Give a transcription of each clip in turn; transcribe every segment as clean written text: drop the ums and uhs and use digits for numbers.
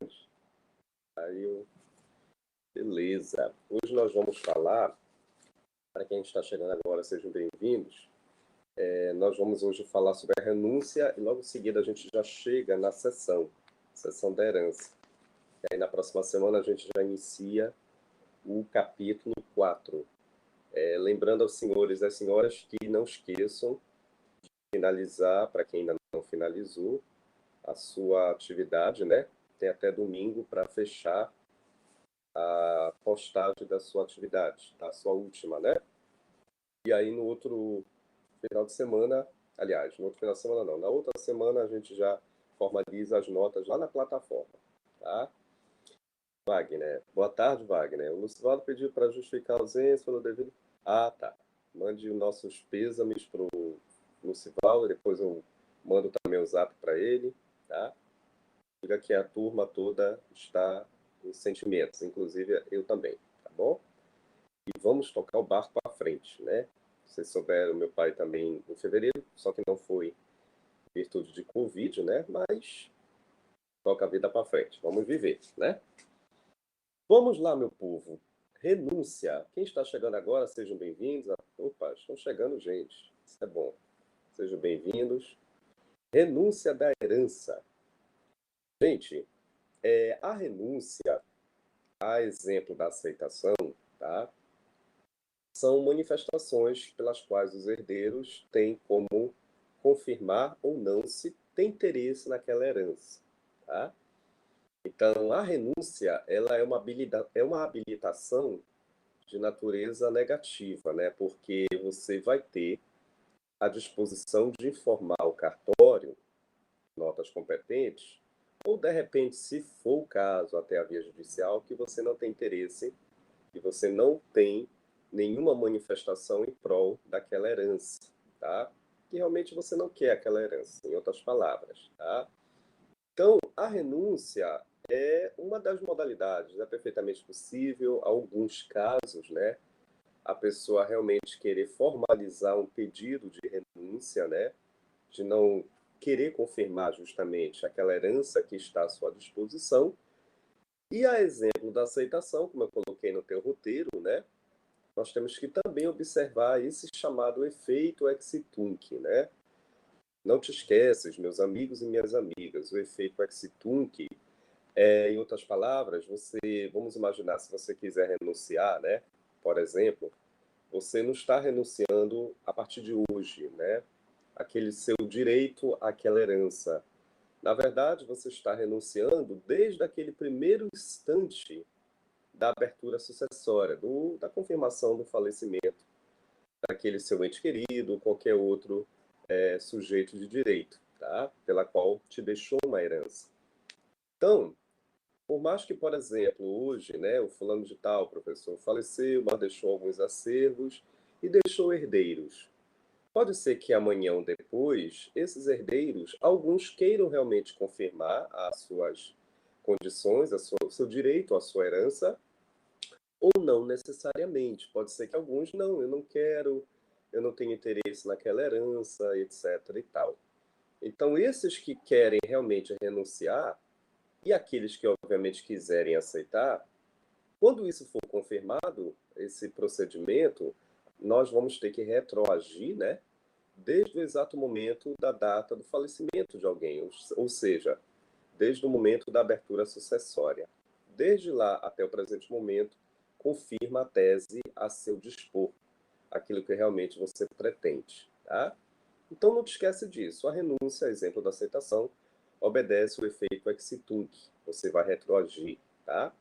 Aí eu... Beleza. Hoje nós vamos falar, para quem está chegando agora, sejam bem-vindos. Nós vamos hoje falar sobre a renúncia e logo em seguida a gente já chega na sessão da herança. E aí na próxima semana a gente já inicia o capítulo 4. Lembrando aos senhores e às senhoras que não esqueçam de finalizar, para quem ainda não finalizou, a sua atividade, né? Tem até domingo para fechar a postagem da sua atividade, da sua última, né? E aí no outro final de semana, aliás, no outro final de semana não, na outra semana a gente já formaliza as notas lá na plataforma, tá? Wagner, boa tarde, Wagner. O Lucivaldo pediu para justificar a ausência pelo devido... Ah, tá. Mande os nossos pêsames pro Lucivaldo, depois eu mando também o zap para ele, tá? Diga que a turma toda está em sentimentos, inclusive eu também, tá bom? E vamos tocar o barco para frente, né? Vocês souberam, meu pai também em fevereiro, só que não foi em virtude de Covid, né? Mas toca a vida para frente, vamos viver, né? Vamos lá, meu povo. Renúncia. Quem está chegando agora, sejam bem-vindos. Opa, estão chegando gente. Isso é bom. Sejam bem-vindos. Renúncia da herança. Gente, a renúncia, a exemplo da aceitação, tá? São manifestações pelas quais os herdeiros têm como confirmar ou não se tem interesse naquela herança, tá? Então, a renúncia, ela é uma habilitação de natureza negativa, né? Porque você vai ter a disposição de informar o cartório, notas competentes, ou de repente, se for o caso, até a via judicial, que você não tem interesse e você não tem nenhuma manifestação em prol daquela herança, tá? Que realmente você não quer aquela herança, em outras palavras, tá? Então, a renúncia é uma das modalidades, é perfeitamente possível, alguns casos, né? A pessoa realmente querer formalizar um pedido de renúncia, né? De não querer confirmar justamente aquela herança que está à sua disposição. E a exemplo da aceitação, como eu coloquei no teu roteiro, né? Nós temos que também observar esse chamado efeito ex-tunc, né? Não te esqueças, meus amigos e minhas amigas, o efeito ex-tunc em outras palavras, vamos imaginar, se você quiser renunciar, né? Por exemplo, você não está renunciando a partir de hoje, né? Aquele seu direito àquela herança. Na verdade, você está renunciando desde aquele primeiro instante da abertura sucessória, da confirmação do falecimento daquele seu ente querido, qualquer outro sujeito de direito, tá? Pela qual te deixou uma herança. Então, por mais que, por exemplo, hoje, né, o fulano de tal, professor, faleceu, mas deixou alguns acervos e deixou herdeiros. Pode ser que amanhã ou depois, esses herdeiros, alguns queiram realmente confirmar as suas condições, o seu direito à sua herança, ou não necessariamente. Pode ser que alguns, não, eu não quero, eu não tenho interesse naquela herança, etc. e tal. Então, esses que querem realmente renunciar, e aqueles que obviamente quiserem aceitar, quando isso for confirmado, esse procedimento, nós vamos ter que retroagir, né? Desde o exato momento da data do falecimento de alguém, ou seja, desde o momento da abertura sucessória. Desde lá até o presente momento, confirma a tese a seu dispor, aquilo que realmente você pretende, tá? Então não te esquece disso. A renúncia, exemplo da aceitação, obedece o efeito ex-tunc. Você vai retroagir, tá?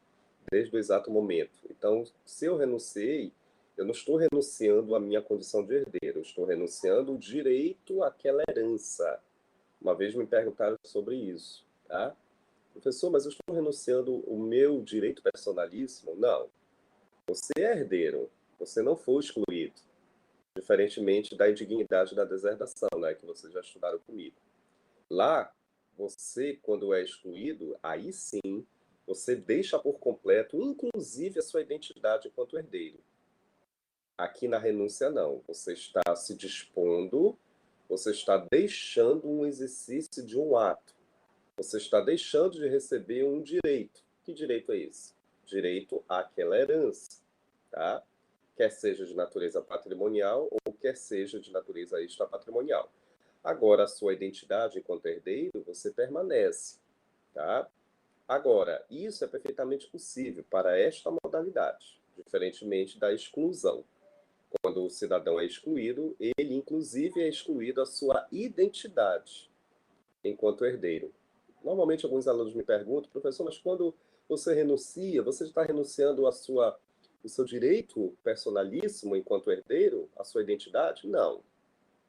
Desde o exato momento. Então, se eu renunciei, eu não estou renunciando à minha condição de herdeiro, eu estou renunciando o direito àquela herança. Uma vez me perguntaram sobre isso, tá? Professor, mas eu estou renunciando o meu direito personalíssimo? Não. Você é herdeiro, você não foi excluído, diferentemente da indignidade da deserdação, né, que vocês já estudaram comigo. Lá, você, quando é excluído, aí sim, você deixa por completo, inclusive, a sua identidade enquanto herdeiro. Aqui na renúncia, não. Você está se dispondo, você está deixando um exercício de um ato. Você está deixando de receber um direito. Que direito é esse? Direito àquela herança, tá? Quer seja de natureza patrimonial ou quer seja de natureza extrapatrimonial. Agora, a sua identidade enquanto herdeiro, você permanece, tá? Agora, isso é perfeitamente possível para esta modalidade, diferentemente da exclusão. Quando o cidadão é excluído, ele, inclusive, é excluído a sua identidade enquanto herdeiro. Normalmente, alguns alunos me perguntam, professor, mas quando você renuncia, você está renunciando o seu direito personalíssimo enquanto herdeiro, a sua identidade? Não.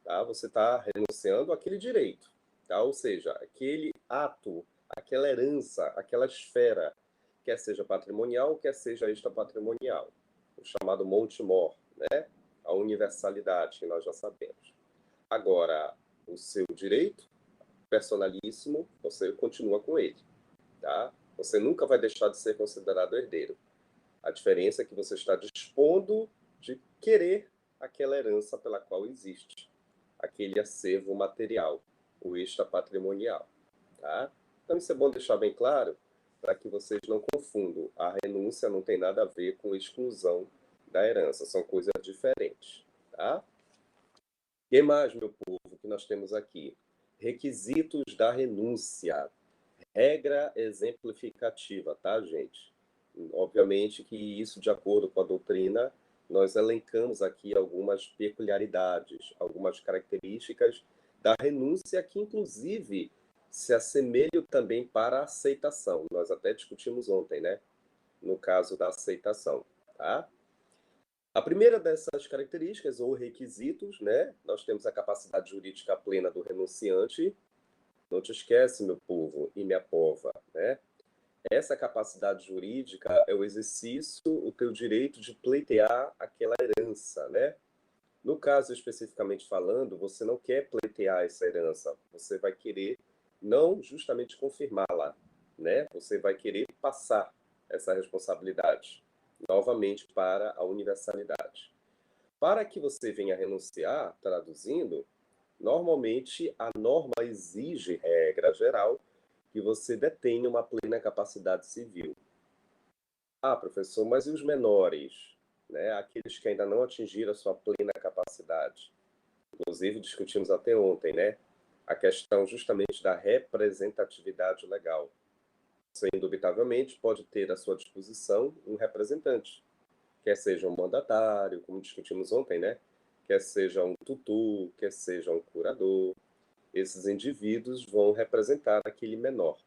Tá? Você está renunciando àquele direito. Tá? Ou seja, aquele ato, aquela herança, aquela esfera, quer seja patrimonial, quer seja extrapatrimonial. O chamado Monte Mor, né? A universalidade que nós já sabemos. Agora, o seu direito personalíssimo, você continua com ele. Tá? Você nunca vai deixar de ser considerado herdeiro. A diferença é que você está dispondo de querer aquela herança pela qual existe, aquele acervo material, o extrapatrimonial. Tá? Então, isso é bom deixar bem claro para que vocês não confundam. A renúncia não tem nada a ver com exclusão da herança, são coisas diferentes. Tá? O que mais, meu povo, que nós temos aqui? Requisitos da renúncia. Regra exemplificativa, tá, gente? Obviamente que isso, de acordo com a doutrina, nós elencamos aqui algumas peculiaridades, algumas características da renúncia que, inclusive, se assemelham também para a aceitação. Nós até discutimos ontem, né? No caso da aceitação, tá? A primeira dessas características, ou requisitos, né? Nós temos a capacidade jurídica plena do renunciante. Não te esquece, meu povo e minha pova, né? Essa capacidade jurídica é o exercício, o teu direito de pleitear aquela herança, né? No caso, especificamente falando, você não quer pleitear essa herança, você vai querer não justamente confirmá-la, né? Você vai querer passar essa responsabilidade novamente para a universalidade. Para que você venha renunciar, traduzindo, normalmente a norma exige, regra geral, que você detenha uma plena capacidade civil. Ah, professor, mas e os menores? Né? Aqueles que ainda não atingiram a sua plena capacidade. Inclusive, discutimos até ontem, né? A questão justamente da representatividade legal. Você, indubitavelmente, pode ter à sua disposição um representante, quer seja um mandatário, como discutimos ontem, né? Quer seja um tutor, quer seja um curador. Esses indivíduos vão representar aquele menor,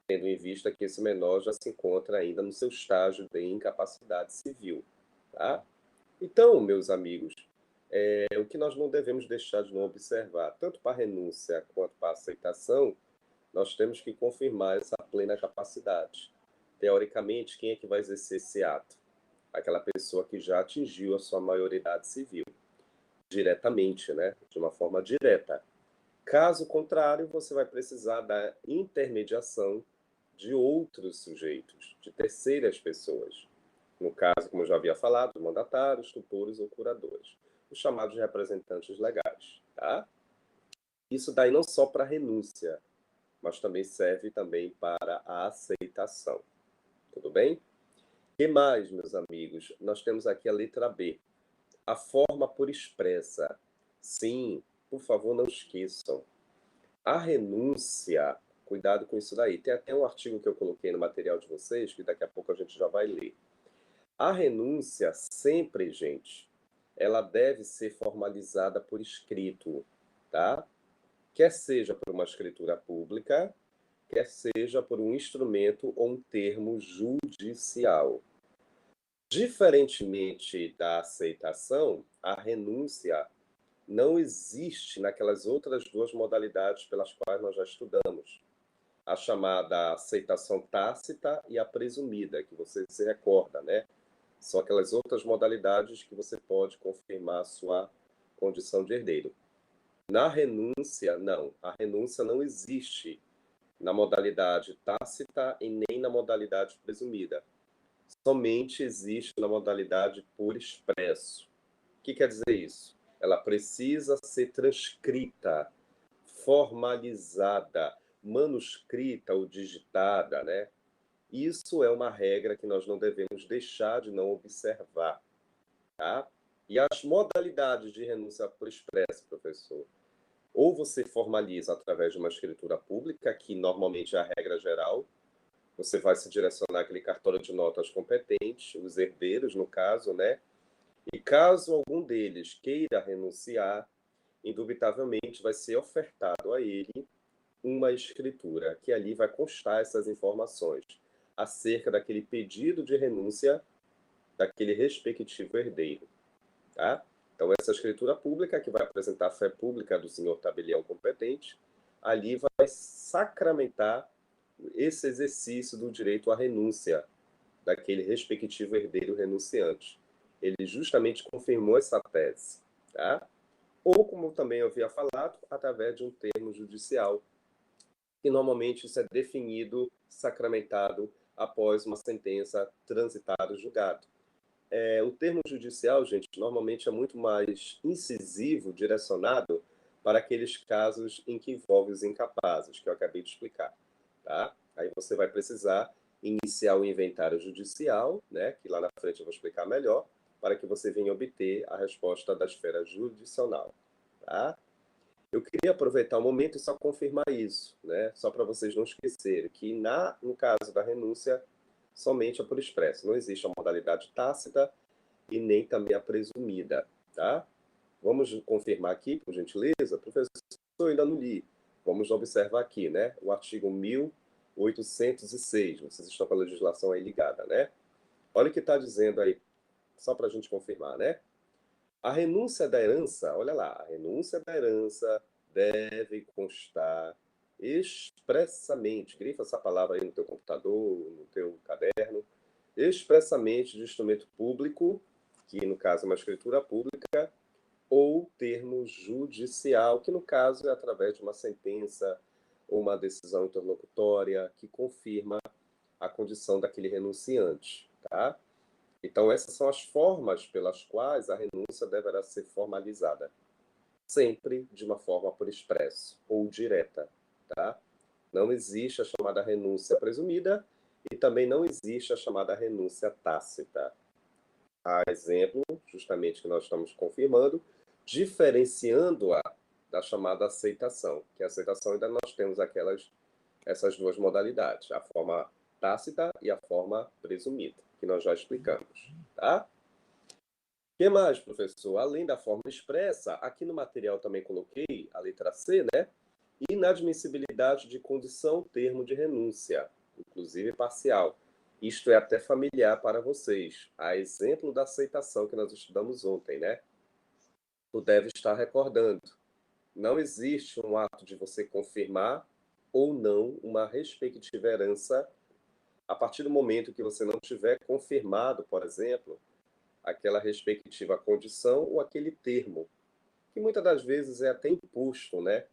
tendo em vista que esse menor já se encontra ainda no seu estágio de incapacidade civil. Tá? Então, meus amigos, o que nós não devemos deixar de não observar, tanto para a renúncia quanto para a aceitação, nós temos que confirmar essa plena capacidade. Teoricamente, quem é que vai exercer esse ato? Aquela pessoa que já atingiu a sua maioridade civil, diretamente, né? De uma forma direta. Caso contrário, você vai precisar da intermediação de outros sujeitos, de terceiras pessoas. No caso, como eu já havia falado, mandatários, tutores ou curadores, os chamados representantes legais. Tá? Isso daí não só para a renúncia, mas também serve também para a aceitação. Tudo bem? O que mais, meus amigos? Nós temos aqui a letra B. A forma por expressa. Sim, por favor, não esqueçam. A renúncia, cuidado com isso daí. Tem até um artigo que eu coloquei no material de vocês, que daqui a pouco a gente já vai ler. A renúncia sempre, gente, ela deve ser formalizada por escrito, tá? Quer seja por uma escritura pública, quer seja por um instrumento ou um termo judicial. Diferentemente da aceitação, a renúncia não existe naquelas outras duas modalidades pelas quais nós já estudamos. A chamada aceitação tácita e a presumida, que você se recorda, né? São aquelas outras modalidades que você pode confirmar a sua condição de herdeiro. Na renúncia, não. A renúncia não existe na modalidade tácita e nem na modalidade presumida. Somente existe na modalidade por expresso. O que quer dizer isso? Ela precisa ser transcrita, formalizada, manuscrita ou digitada, né? Isso é uma regra que nós não devemos deixar de não observar, tá? E as modalidades de renúncia por expresso, professor? Ou você formaliza através de uma escritura pública, que normalmente é a regra geral, você vai se direcionar àquele cartório de notas competente, os herdeiros, no caso, né? E caso algum deles queira renunciar, indubitavelmente vai ser ofertado a ele uma escritura, que ali vai constar essas informações acerca daquele pedido de renúncia daquele respectivo herdeiro, tá? Então, essa escritura pública, que vai apresentar a fé pública do senhor tabelião competente, ali vai sacramentar esse exercício do direito à renúncia daquele respectivo herdeiro renunciante. Ele justamente confirmou essa tese, tá? Ou, como também eu havia falado, através de um termo judicial, que normalmente isso é definido, sacramentado, após uma sentença transitada ou julgado. O termo judicial, gente, normalmente é muito mais incisivo, direcionado para aqueles casos em que envolve os incapazes, que eu acabei de explicar, tá? Aí você vai precisar iniciar o inventário judicial, né, que lá na frente eu vou explicar melhor, para que você venha obter a resposta da esfera jurisdicional, tá? Eu queria aproveitar o momento e só confirmar isso, né? Só para vocês não esquecerem que no caso da renúncia, somente é por expresso. Não existe a modalidade tácita e nem também a presumida, tá? Vamos confirmar aqui, por gentileza? Professor, eu ainda não li. Vamos observar aqui, né? O artigo 1806. Vocês estão com a legislação aí ligada, né? Olha o que está dizendo aí, só para a gente confirmar, né? A renúncia da herança, olha lá, a renúncia da herança deve constar expressamente, grifa essa palavra aí no teu computador, no teu caderno, expressamente de instrumento público, que no caso é uma escritura pública, ou termo judicial, que no caso é através de uma sentença ou uma decisão interlocutória que confirma a condição daquele renunciante, tá? Então, essas são as formas pelas quais a renúncia deverá ser formalizada. Sempre de uma forma por expresso ou direta, tá? Não existe a chamada renúncia presumida e também não existe a chamada renúncia tácita. A exemplo, justamente que nós estamos confirmando, diferenciando-a da chamada aceitação, que a aceitação ainda nós temos essas duas modalidades, a forma tácita e a forma presumida, que nós já explicamos, tá? O que mais, professor? Além da forma expressa, aqui no material também coloquei a letra C, né? Inadmissibilidade de condição, termo de renúncia, inclusive parcial. Isto é até familiar para vocês. A exemplo da aceitação que nós estudamos ontem, né? Tu deve estar recordando. Não existe um ato de você confirmar ou não uma respectiva herança a partir do momento que você não tiver confirmado, por exemplo, aquela respectiva condição ou aquele termo, que muitas das vezes é até imposto, né?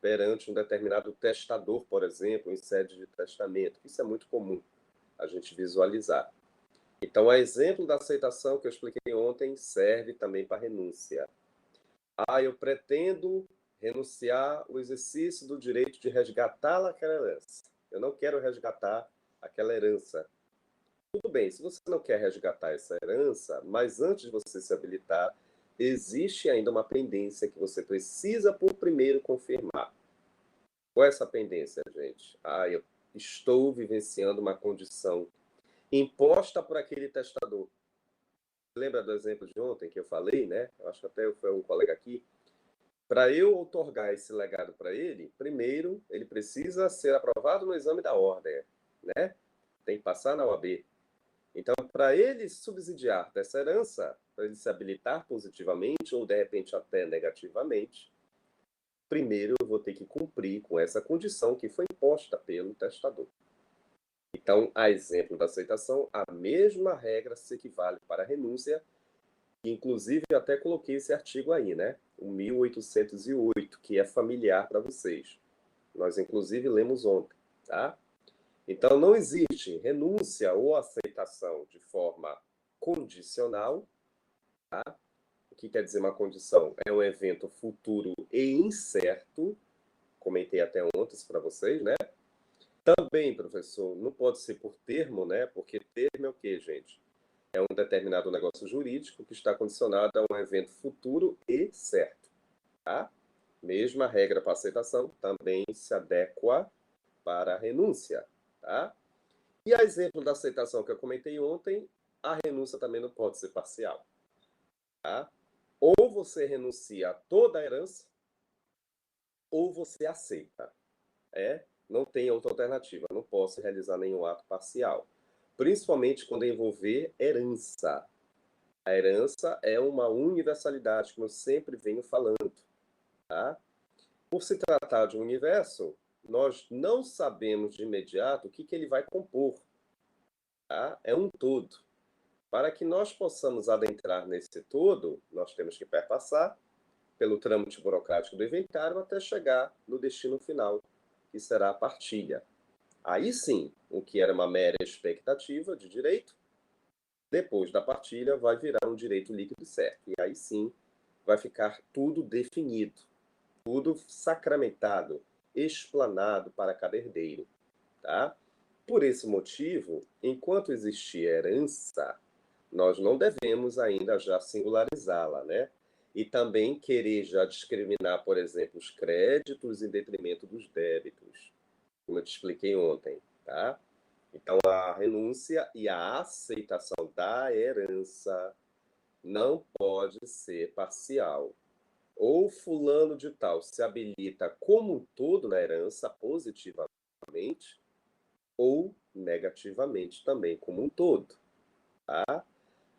Perante um determinado testador, por exemplo, em sede de testamento. Isso é muito comum a gente visualizar. Então, a exemplo da aceitação que eu expliquei ontem, serve também para renúncia. Eu pretendo renunciar o exercício do direito de resgatar aquela herança. Eu não quero resgatar aquela herança. Tudo bem, se você não quer resgatar essa herança, mas antes de você se habilitar, existe ainda uma pendência que você precisa por primeiro confirmar. Qual é essa pendência, gente? Eu estou vivenciando uma condição imposta por aquele testador. Lembra do exemplo de ontem que eu falei, né? Eu acho que até foi um colega aqui. Para eu outorgar esse legado para ele, primeiro ele precisa ser aprovado no exame da ordem, né? Tem que passar na OAB. Então, para ele subsidiar dessa herança, para ele se habilitar positivamente ou de repente até negativamente, primeiro eu vou ter que cumprir com essa condição que foi imposta pelo testador. Então, a exemplo da aceitação, a mesma regra se equivale para a renúncia, que inclusive eu até coloquei esse artigo aí, né? O 1808, que é familiar para vocês. Nós, inclusive, lemos ontem, tá? Então, não existe renúncia ou aceitação de forma condicional, tá? O que quer dizer uma condição? É um evento futuro e incerto, comentei até ontem para vocês, né? Também, professor, não pode ser por termo, né? Porque termo é o quê, gente? É um determinado negócio jurídico que está condicionado a um evento futuro e certo, tá? Mesma regra para aceitação também se adequa para a renúncia, tá? E a exemplo da aceitação que eu comentei ontem, a renúncia também não pode ser parcial, tá? Ou você renuncia a toda a herança, ou você aceita. Não tem outra alternativa. Não posso realizar nenhum ato parcial. Principalmente quando envolver herança. A herança é uma universalidade, como eu sempre venho falando. Tá? Por se tratar de um universo, nós não sabemos de imediato o que ele vai compor. Tá? É um todo. Para que nós possamos adentrar nesse todo, nós temos que perpassar pelo trâmite burocrático do inventário até chegar no destino final, que será a partilha. Aí sim, o que era uma mera expectativa de direito, depois da partilha vai virar um direito líquido e certo. E aí sim vai ficar tudo definido, tudo sacramentado, explanado para cada herdeiro. Tá? Por esse motivo, enquanto existir herança, nós não devemos ainda já singularizá-la, né? E também querer já discriminar, por exemplo, os créditos em detrimento dos débitos, como eu te expliquei ontem, tá? Então, a renúncia e a aceitação da herança não pode ser parcial. Ou fulano de tal se habilita como um todo na herança positivamente ou negativamente também como um todo, tá?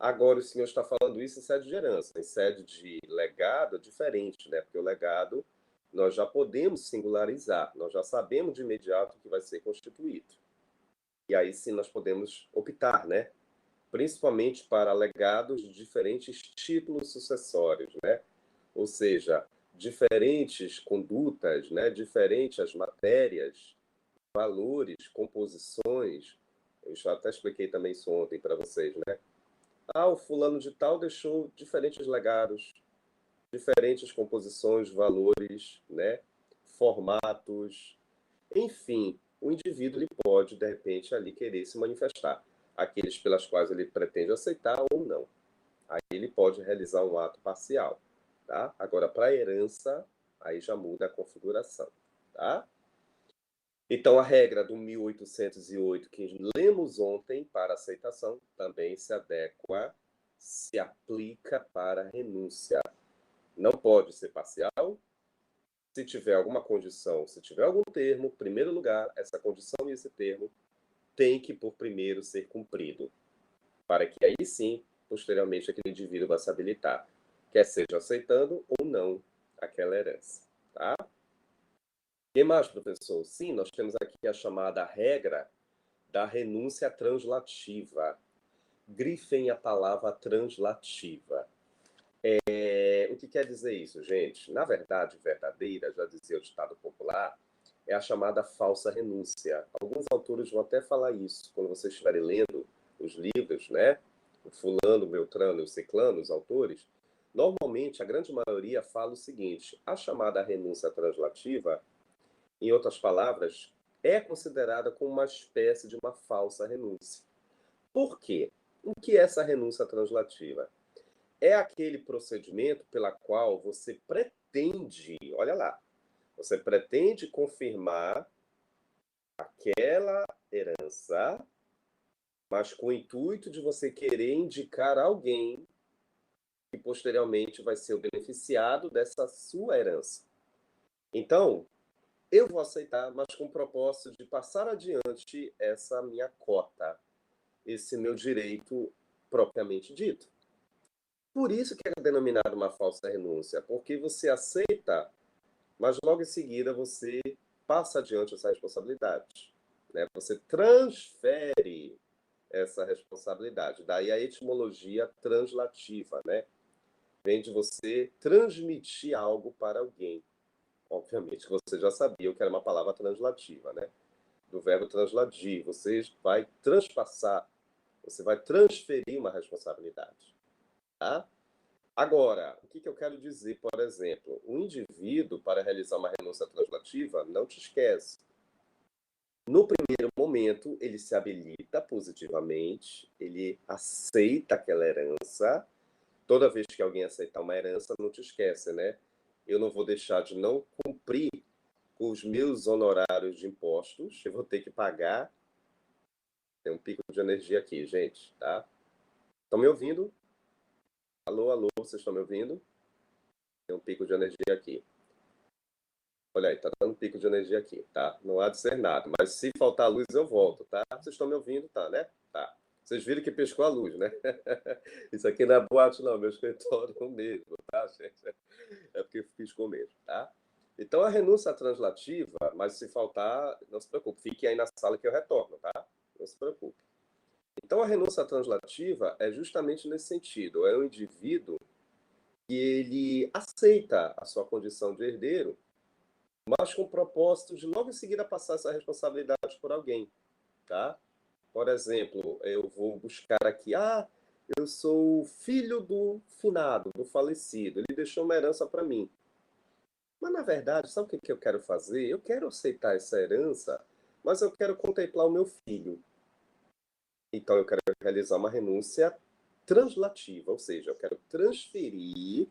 Agora, o senhor está falando isso em sede de herança. Em sede de legado é diferente, né? Porque o legado nós já podemos singularizar, nós já sabemos de imediato o que vai ser constituído. E aí sim nós podemos optar, né? Principalmente para legados de diferentes títulos sucessórios, né? Ou seja, diferentes condutas, né? Diferentes matérias, valores, composições. Eu já até expliquei também isso ontem para vocês, né? O fulano de tal deixou diferentes legados, diferentes composições, valores, né? Formatos, enfim, o indivíduo ele pode, de repente, ali querer se manifestar. Aqueles pelas quais ele pretende aceitar ou não. Aí ele pode realizar um ato parcial. Tá? Agora, para a herança, aí já muda a configuração. Tá? Então, a regra do 1808 que lemos ontem para aceitação também se adequa, se aplica para a renúncia. Não pode ser parcial. Se tiver alguma condição, se tiver algum termo, em primeiro lugar, essa condição e esse termo tem que, por primeiro, ser cumprido, para que aí sim, posteriormente, aquele indivíduo vá se habilitar, quer seja aceitando ou não aquela herança. Tá? E mais, professor? Sim, nós temos aqui a chamada regra da renúncia translativa. Grifem a palavra translativa. O que quer dizer isso, gente? Na verdade, verdadeira, já dizia o ditado popular, é a chamada falsa renúncia. Alguns autores vão até falar isso quando vocês estiverem lendo os livros, né? O fulano, o beltrano e o ciclano, os autores. Normalmente, a grande maioria fala o seguinte: a chamada renúncia translativa, em outras palavras, é considerada como uma espécie de uma falsa renúncia. Por quê? O que é essa renúncia translativa? É aquele procedimento pela qual você pretende, olha lá, você pretende confirmar aquela herança, mas com o intuito de você querer indicar alguém que posteriormente vai ser o beneficiado dessa sua herança. Então, eu vou aceitar, mas com o propósito de passar adiante essa minha cota, esse meu direito propriamente dito. Por isso que é denominado uma falsa renúncia, porque você aceita, mas logo em seguida você passa adiante essa responsabilidade. Né? Você transfere essa responsabilidade. Daí a etimologia translativa, né? Vem de você transmitir algo para alguém. Obviamente que você já sabia o que era uma palavra translativa, né? Do verbo transladir. Você vai transpassar, você vai transferir uma responsabilidade. Tá? Agora, o que eu quero dizer, por exemplo? O indivíduo, para realizar uma renúncia translativa, não te esquece. No primeiro momento, ele se habilita positivamente, ele aceita aquela herança. Toda vez que alguém aceitar uma herança, não te esquece, né? Eu não vou deixar de não cumprir com os meus honorários de impostos, eu vou ter que pagar. Tem um pico de energia aqui, gente, tá? Estão me ouvindo? Alô, alô, vocês estão me ouvindo? Tem um pico de energia aqui. Olha aí, tá dando um pico de energia aqui, tá? Não há de ser nada, mas se faltar luz eu volto, tá? Vocês estão me ouvindo, tá, né? Tá. Vocês viram que piscou a luz, né? Isso aqui não é boate, não, meu escritório mesmo, tá, gente? É porque piscou mesmo, tá? Então a renúncia translativa, mas se faltar, não se preocupe, fique aí na sala que eu retorno, tá? Não se preocupe. Então a renúncia translativa é justamente nesse sentido, é o indivíduo que ele aceita a sua condição de herdeiro, mas com o propósito de logo em seguida passar essa responsabilidade por alguém, tá? Por exemplo, eu vou buscar aqui, eu sou filho do finado, do falecido, ele deixou uma herança para mim. Mas na verdade, sabe o que eu quero fazer? Eu quero aceitar essa herança, mas eu quero contemplar o meu filho. Então eu quero realizar uma renúncia translativa, ou seja, eu quero transferir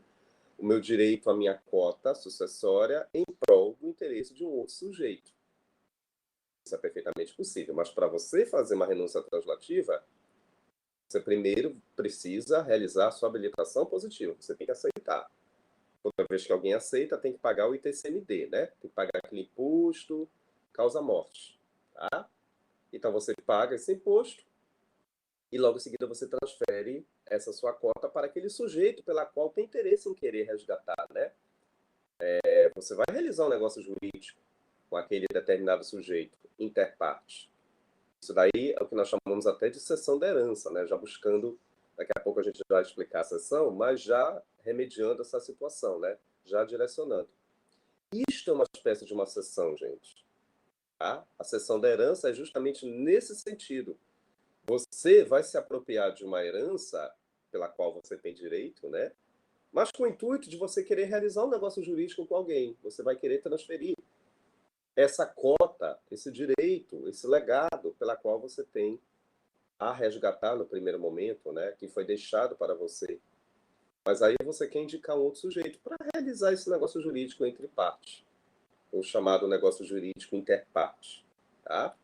o meu direito à minha cota sucessória em prol do interesse de um outro sujeito. Isso é perfeitamente possível, mas para você fazer uma renúncia translativa, você primeiro precisa realizar a sua habilitação positiva. Você tem que aceitar. Toda vez que alguém aceita, tem que pagar o ITCMD, né? Tem que pagar aquele imposto causa-morte, tá? Então você paga esse imposto e logo em seguida você transfere essa sua cota para aquele sujeito pela qual tem interesse em querer resgatar, né? Você vai realizar um negócio jurídico com aquele determinado sujeito, interparte. Isso daí é o que nós chamamos até de cessão da herança, né? Já buscando, daqui a pouco a gente vai explicar a cessão, mas já remediando essa situação, né? Já direcionando. Isto é uma espécie de uma cessão, gente. Tá? A cessão da herança é justamente nesse sentido. Você vai se apropriar de uma herança pela qual você tem direito, né? Mas com o intuito de você querer realizar um negócio jurídico com alguém. Você vai querer transferir essa cota, esse direito, esse legado pela qual você tem a resgatar no primeiro momento, né? Que foi deixado para você. Mas aí você quer indicar um outro sujeito para realizar esse negócio jurídico entre partes. O chamado negócio jurídico interparte, tá?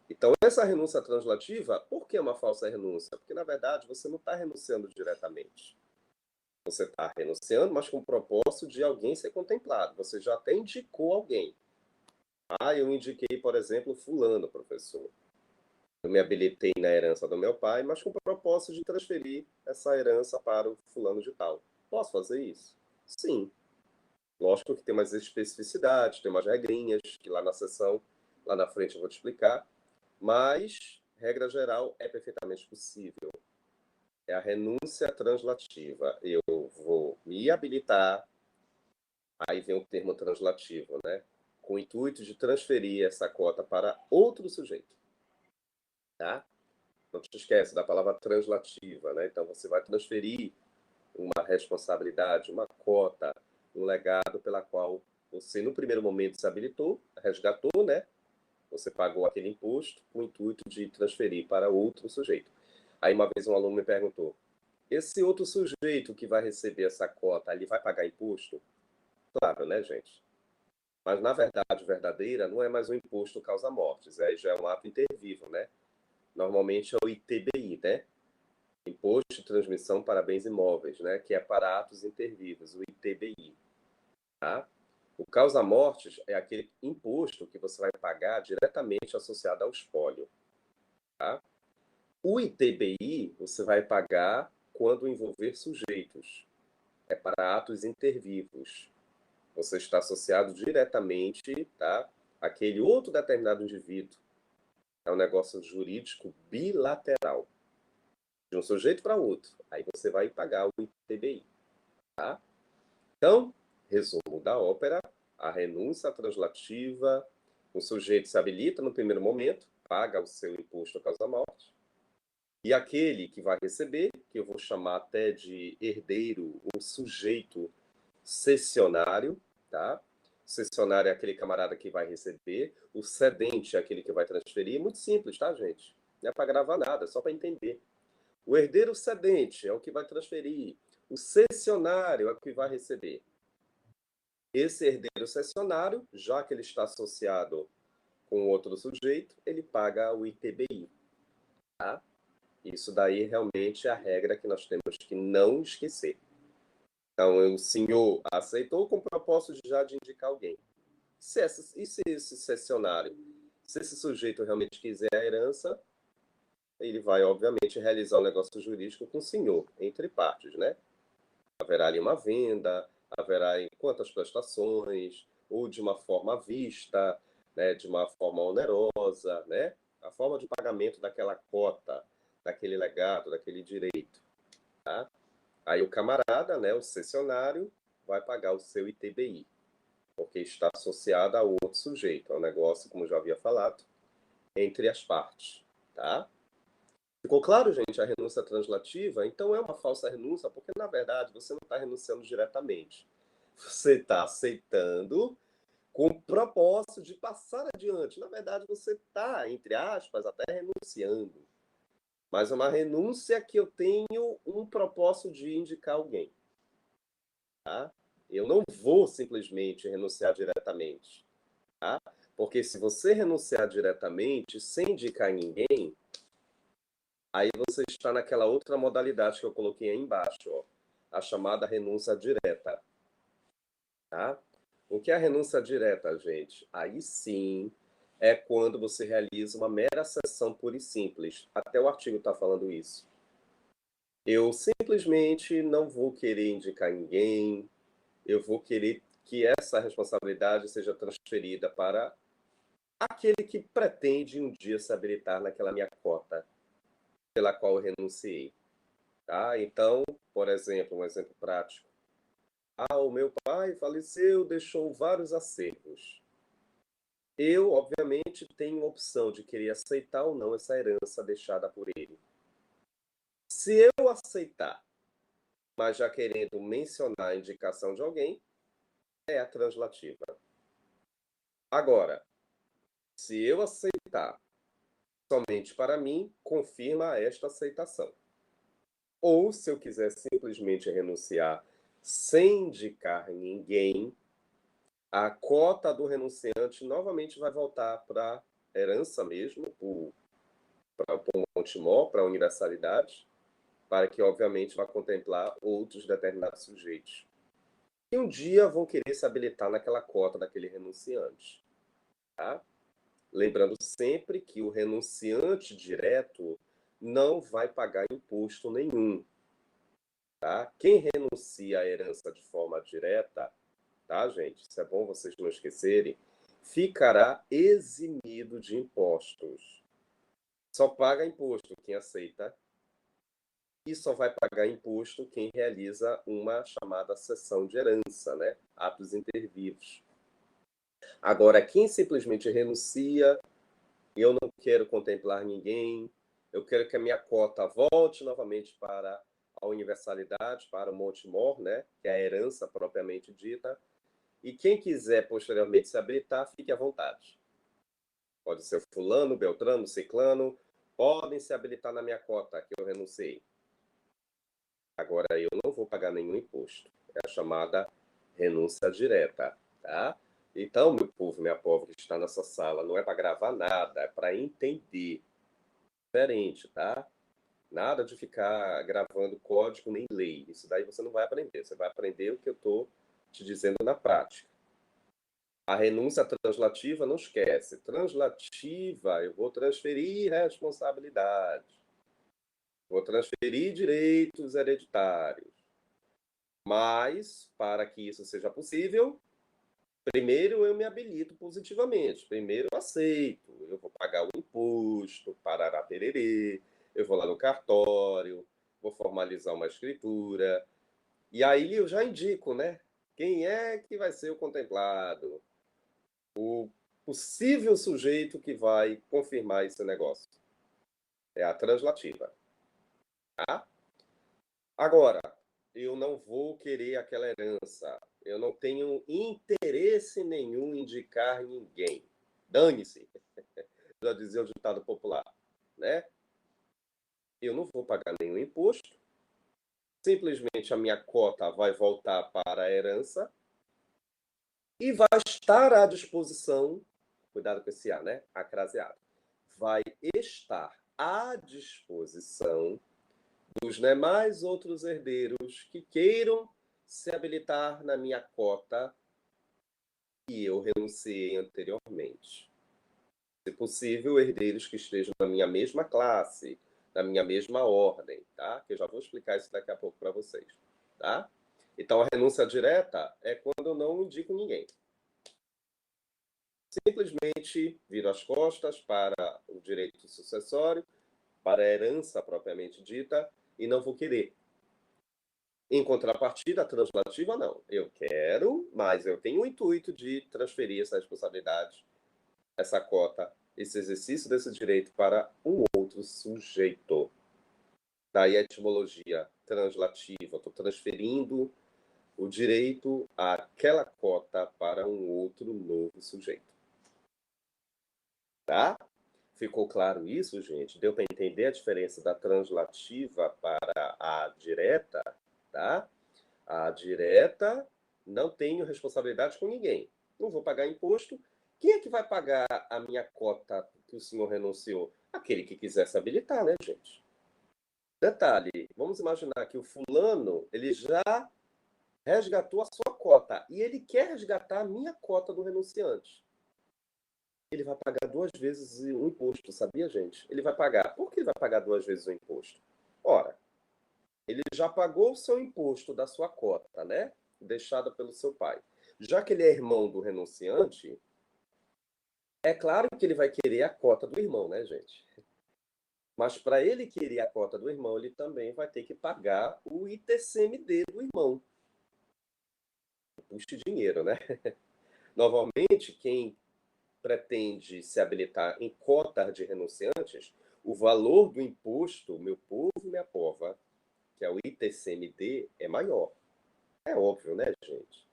Então, essa renúncia translativa, por que uma falsa renúncia? Porque, na verdade, você não está renunciando diretamente. Você está renunciando, mas com o propósito de alguém ser contemplado. Você já até indicou alguém. Eu indiquei, por exemplo, fulano, professor. Eu me habilitei na herança do meu pai, mas com o propósito de transferir essa herança para o fulano de tal. Posso fazer isso? Sim. Lógico que tem umas especificidades, tem umas regrinhas, que lá na sessão, lá na frente eu vou te explicar. Mas, regra geral, é perfeitamente possível. É a renúncia translativa. Eu vou me habilitar, aí vem o termo translativo, né? Com o intuito de transferir essa cota para outro sujeito, tá? Não te esquece da palavra translativa, né? Então, você vai transferir uma responsabilidade, uma cota, um legado pela qual você, no primeiro momento, se habilitou, resgatou, né? Você pagou aquele imposto com o intuito de transferir para outro sujeito. Aí uma vez um aluno me perguntou, esse outro sujeito que vai receber essa cota, ele vai pagar imposto? Claro, né, gente? Mas na verdade verdadeira não é mais um imposto causa-mortes, aí já é um ato intervivo, né? Normalmente é o ITBI, né? Imposto de Transmissão para Bens Imóveis, né? Que é para atos intervivos, o ITBI, tá? O causa-mortes é aquele imposto que você vai pagar diretamente associado ao espólio, tá? O ITBI você vai pagar quando envolver sujeitos. É para atos intervivos. Você está associado diretamente, tá? Àquele outro determinado indivíduo. É um negócio jurídico bilateral. De um sujeito para outro. Aí você vai pagar o ITBI, tá? Então, resumo da ópera, a renúncia translativa, o sujeito se habilita no primeiro momento, paga o seu imposto causa-morte, E aquele que vai receber, que eu vou chamar até de herdeiro ou sujeito cessionário, tá? Cessionário é aquele camarada que vai receber, o cedente é aquele que vai transferir. Muito simples, tá, gente? Não é para gravar nada, é só para entender. O herdeiro cedente é o que vai transferir, o cessionário é o que vai receber. Esse herdeiro cessionário, já que ele está associado com outro sujeito, ele paga o ITBI, tá? Isso daí realmente é a regra que nós temos que não esquecer. Então, o senhor aceitou com o propósito de já de indicar alguém. E se esse cessionário, se esse sujeito realmente quiser a herança, ele vai, obviamente, realizar um negócio jurídico com o senhor, entre partes, né? Haverá ali uma venda, haverá em quantas prestações, ou de uma forma à vista, né? De uma forma onerosa, né? A forma de pagamento daquela cota, daquele legado, daquele direito, tá? Aí o camarada, né, o cessionário, vai pagar o seu ITBI, porque está associado a outro sujeito. É um negócio, como já havia falado, entre as partes, tá? Ficou claro, gente, a renúncia translativa? Então é uma falsa renúncia, porque na verdade você não está renunciando diretamente. Você está aceitando com o propósito de passar adiante. Na verdade, você está, entre aspas, até renunciando. Mas é uma renúncia que eu tenho um propósito de indicar alguém. Tá? Eu não vou simplesmente renunciar diretamente. Tá? Porque se você renunciar diretamente, sem indicar ninguém, aí você está naquela outra modalidade que eu coloquei aí embaixo, ó, a chamada renúncia direta. Tá? O que é a renúncia direta, gente? Aí sim é quando você realiza uma mera cessão pura e simples. Até o artigo está falando isso. Eu simplesmente não vou querer indicar ninguém, eu vou querer que essa responsabilidade seja transferida para aquele que pretende um dia se habilitar naquela minha cota pela qual eu renunciei. Tá? Então, por exemplo, um exemplo prático. O meu pai faleceu, deixou vários acervos. Eu, obviamente, tenho a opção de querer aceitar ou não essa herança deixada por ele. Se eu aceitar, mas já querendo mencionar a indicação de alguém, é a translativa. Agora, se eu aceitar somente para mim, confirma esta aceitação. Ou, se eu quiser simplesmente renunciar sem indicar ninguém, a cota do renunciante novamente vai voltar para a herança mesmo, para o Montemor, para a universalidade, para que, obviamente, vá contemplar outros determinados sujeitos. Que um dia vão querer se habilitar naquela cota daquele renunciante. Tá? Lembrando sempre que o renunciante direto não vai pagar imposto nenhum. Tá? Quem renuncia à herança de forma direta, tá, gente? Isso é bom vocês não esquecerem, ficará eximido de impostos. Só paga imposto quem aceita e só vai pagar imposto quem realiza uma chamada cessão de herança, né? Atos intervivos. Agora, quem simplesmente renuncia, eu não quero contemplar ninguém, eu quero que a minha cota volte novamente para a universalidade, para o Montemor, né? Que é a herança propriamente dita. E quem quiser posteriormente se habilitar, fique à vontade. Pode ser fulano, beltrano, ciclano, podem se habilitar na minha cota, que eu renunciei. Agora eu não vou pagar nenhum imposto. É a chamada renúncia direta, tá? Então, meu povo, minha povo que está nessa sala, não é para gravar nada, é para entender. Diferente, tá? Nada de ficar gravando código nem lei. Isso daí você não vai aprender. Você vai aprender o que eu estou te dizendo na prática. A renúncia translativa, não esquece. Translativa, eu vou transferir responsabilidade. Vou transferir direitos hereditários. Mas, para que isso seja possível, primeiro eu me habilito positivamente. Primeiro eu aceito. Eu vou pagar o imposto, parará pererê. Eu vou lá no cartório, vou formalizar uma escritura. E aí eu já indico, né? Quem é que vai ser o contemplado? O possível sujeito que vai confirmar esse negócio. É a translativa. tá? Agora, eu não vou querer aquela herança. Eu não tenho interesse nenhum em indicar ninguém. Dane-se, já dizia o ditado popular, né? Eu não vou pagar nenhum imposto. Simplesmente a minha cota vai voltar para a herança e vai estar à disposição, cuidado com esse A, né? A craseado. Vai estar à disposição dos demais outros herdeiros que queiram se habilitar na minha cota que eu renunciei anteriormente. Se possível, herdeiros que estejam na minha mesma classe, na minha mesma ordem, tá? Que eu já vou explicar isso daqui a pouco para vocês, tá? Então, a renúncia direta é quando eu não indico ninguém. Simplesmente viro as costas para o direito sucessório, para a herança propriamente dita, e não vou querer. Em contrapartida, a translativa, não. Eu quero, mas eu tenho o intuito de transferir essa responsabilidade, essa cota, esse exercício desse direito para um outro sujeito. Daí a etimologia translativa. Estou transferindo o direito àquela cota para um outro novo sujeito. Tá? Ficou claro isso, gente? Deu para entender a diferença da translativa para a direta? Tá? A direta, não tenho responsabilidade com ninguém. Não vou pagar imposto. Quem é que vai pagar a minha cota que o senhor renunciou? Aquele que quiser se habilitar, né, gente? Detalhe, vamos imaginar que o fulano, ele já resgatou a sua cota e ele quer resgatar a minha cota do renunciante. Ele vai pagar 2 vezes o imposto, sabia, gente? Ele vai pagar. Por que ele vai pagar 2 vezes o imposto? Ora, ele já pagou o seu imposto da sua cota, né? Deixada pelo seu pai. Já que ele é irmão do renunciante, é claro que ele vai querer a cota do irmão, né, gente? Mas para ele querer a cota do irmão, ele também vai ter que pagar o ITCMD do irmão. Custa dinheiro, né? Novamente, quem pretende se habilitar em cotas de renunciantes, o valor do imposto, meu povo e minha pova, que é o ITCMD, é maior. É óbvio, né, gente?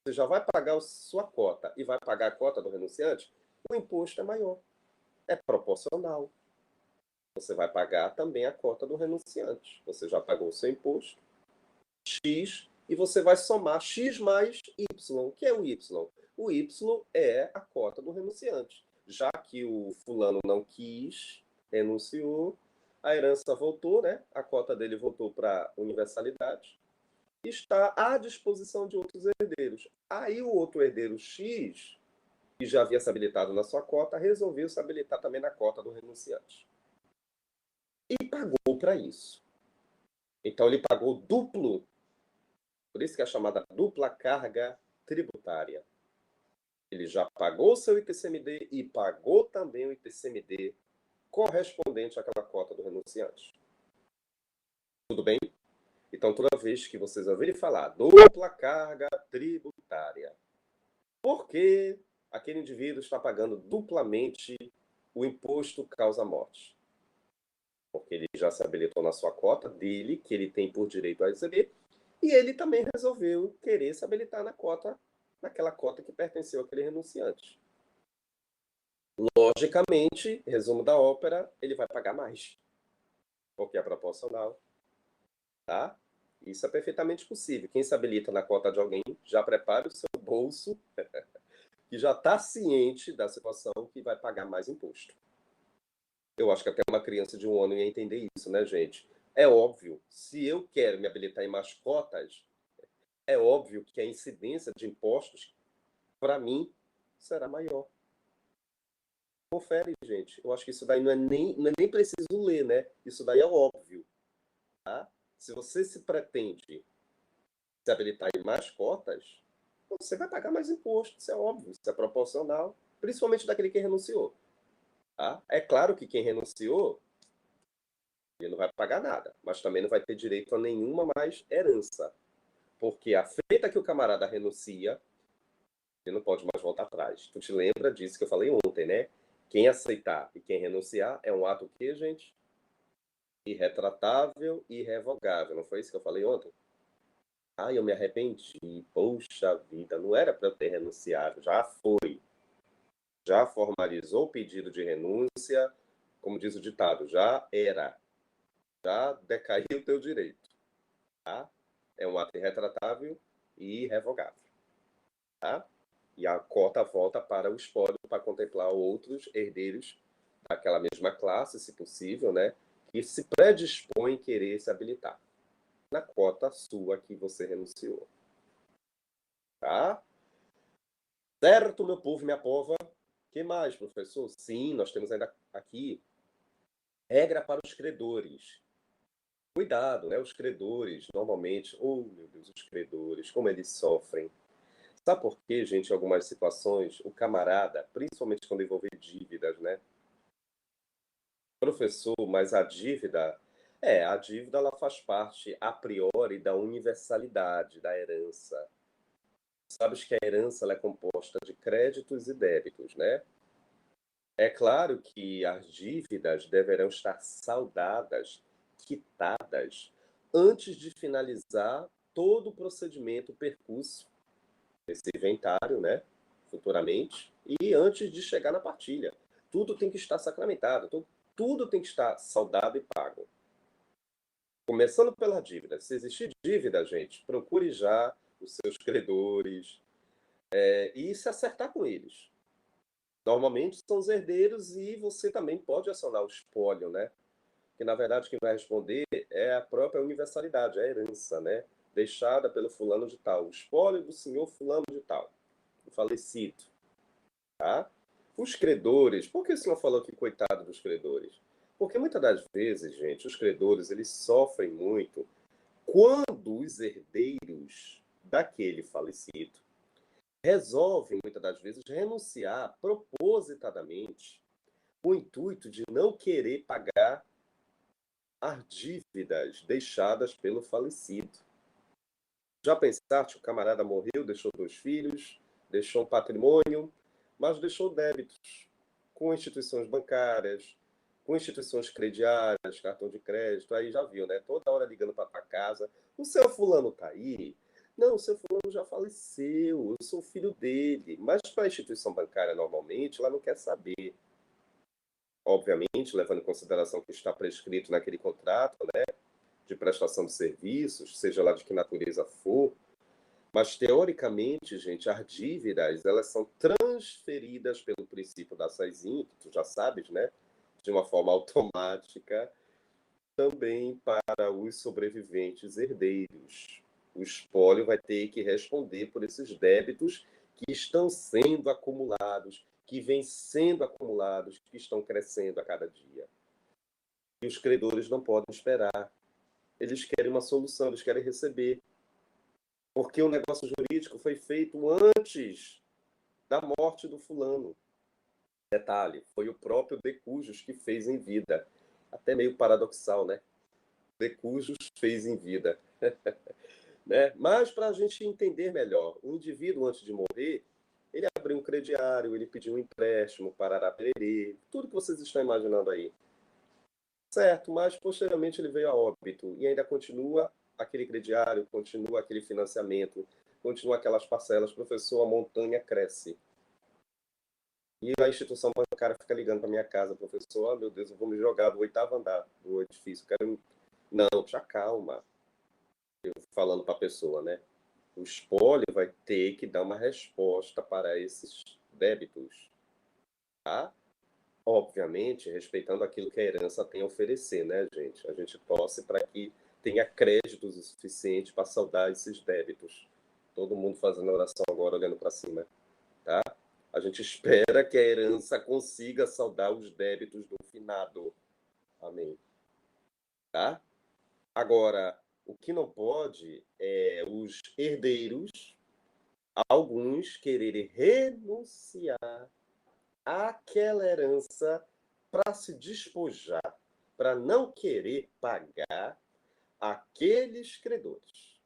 Você já vai pagar a sua cota e vai pagar a cota do renunciante, o imposto é maior. É proporcional. Você vai pagar também a cota do renunciante. Você já pagou o seu imposto, X, e você vai somar X mais Y. O que é o Y? O Y é a cota do renunciante. Já que o fulano não quis, renunciou, a herança voltou, né? A cota dele voltou para universalidade. Está à disposição de outros herdeiros. Aí o outro herdeiro X, que já havia se habilitado na sua cota, resolveu se habilitar também na cota do renunciante. E pagou para isso. Então ele pagou duplo. Por isso que é chamada dupla carga tributária. Ele já pagou o seu ITCMD e pagou também o ITCMD correspondente àquela cota do renunciante. Tudo bem? Então, toda vez que vocês ouvirem falar dupla carga tributária, por que aquele indivíduo está pagando duplamente o imposto causa-morte? Porque ele já se habilitou na sua cota dele, que ele tem por direito a receber, e ele também resolveu querer se habilitar na cota, naquela cota que pertenceu àquele renunciante. Logicamente, resumo da ópera, ele vai pagar mais, porque é proporcional, tá? Isso é perfeitamente possível. Quem se habilita na cota de alguém, já prepare o seu bolso, que já está ciente da situação que vai pagar mais imposto. Eu acho que até uma criança de 1 ano ia entender isso, né, gente? É óbvio, se eu quero me habilitar em mais cotas, é óbvio que a incidência de impostos, para mim, será maior. Confere, gente. Eu acho que isso daí não é nem preciso ler, né? Isso daí é óbvio, tá? Se você se pretende se habilitar em mais cotas, você vai pagar mais imposto, isso é óbvio, isso é proporcional, principalmente daquele que renunciou, tá? É claro que quem renunciou, ele não vai pagar nada, mas também não vai ter direito a nenhuma mais herança, porque a feita que o camarada renuncia, ele não pode mais voltar atrás. Tu te lembra disso que eu falei ontem, né? Quem aceitar e quem renunciar é um ato o quê, gente? irretratável e irrevogável. Não foi isso que eu falei ontem? Ah, eu me arrependi. Poxa vida, não era para eu ter renunciado. Já foi. Já formalizou o pedido de renúncia, como diz o ditado, já era. Já decaiu o teu direito. Tá? É um ato irretratável e irrevogável. Tá? E a cota volta para o espólio para contemplar outros herdeiros daquela mesma classe, se possível, né? Que se predispõem a querer se habilitar na cota sua que você renunciou. Tá? Certo, meu povo e minha pova? Que mais, professor? Sim, nós temos ainda aqui regra para os credores. Cuidado, né? Os credores, normalmente, oh meu Deus, os credores, como eles sofrem. Sabe por quê, gente? Em algumas situações, o camarada, principalmente quando envolve dívidas, né? Professor, mas a dívida ela faz parte a priori da universalidade da herança. Sabes que a herança ela é composta de créditos e débitos, né? É claro que as dívidas deverão estar saldadas, quitadas, antes de finalizar todo o procedimento, o percurso desse inventário, né? Futuramente, e antes de chegar na partilha. Tudo tem que estar sacramentado, tudo tem que estar saldado e pago. Começando pela dívida. Se existir dívida, gente, procure já os seus credores e se acertar com eles. Normalmente são os herdeiros e você também pode acionar o espólio, né? Que na verdade quem vai responder é a própria universalidade, a herança, né? Deixada pelo fulano de tal, o espólio do senhor fulano de tal, o falecido, tá? Os credores, por que o senhor falou que coitado dos credores? Porque muitas das vezes, gente, os credores eles sofrem muito quando os herdeiros daquele falecido resolvem, muitas das vezes, renunciar propositadamente com o intuito de não querer pagar as dívidas deixadas pelo falecido. Já pensaste, o camarada morreu, deixou 2 filhos, deixou um patrimônio, mas deixou débitos com instituições bancárias, com instituições crediárias, cartão de crédito, aí já viu, né? Toda hora ligando para tua casa. O seu fulano tá aí? Não, o seu fulano já faleceu, eu sou filho dele. Mas para a instituição bancária, normalmente, ela não quer saber. Obviamente, levando em consideração que está prescrito naquele contrato, né, de prestação de serviços, seja lá de que natureza for, mas teoricamente, gente, as dívidas, elas são transferidas pelo princípio da Saizinho, que tu já sabes, né, de uma forma automática, também para os sobreviventes herdeiros. O espólio vai ter que responder por esses débitos que estão sendo acumulados, que vêm sendo acumulados, que estão crescendo a cada dia. E os credores não podem esperar. Eles querem uma solução, eles querem receber. Porque o negócio jurídico foi feito antes da morte do fulano. Detalhe, foi o próprio De Cujos que fez em vida. Até meio paradoxal, né? De Cujos fez em vida. Né? Mas para a gente entender melhor, o indivíduo antes de morrer, ele abriu um crediário, ele pediu um empréstimo, parará pererê, tudo que vocês estão imaginando aí. Certo, mas posteriormente ele veio a óbito e ainda continua aquele crediário, continua aquele financiamento, continua aquelas parcelas. Professor, a montanha cresce. E a instituição bancária fica ligando para minha casa, professor, oh, meu Deus, eu vou me jogar do 8º andar do edifício. Quero... Não, te acalma. Eu falando para a pessoa, né? O espólio vai ter que dar uma resposta para esses débitos, tá? Obviamente, respeitando aquilo que a herança tem a oferecer, né, gente? A gente torce para que tenha créditos o suficiente para saldar esses débitos. Todo mundo fazendo oração agora, olhando para cima, tá? A gente espera que a herança consiga saldar os débitos do finado. Amém. Tá? Agora, o que não pode é os herdeiros, alguns quererem renunciar àquela herança para se despojar, para não querer pagar aqueles credores.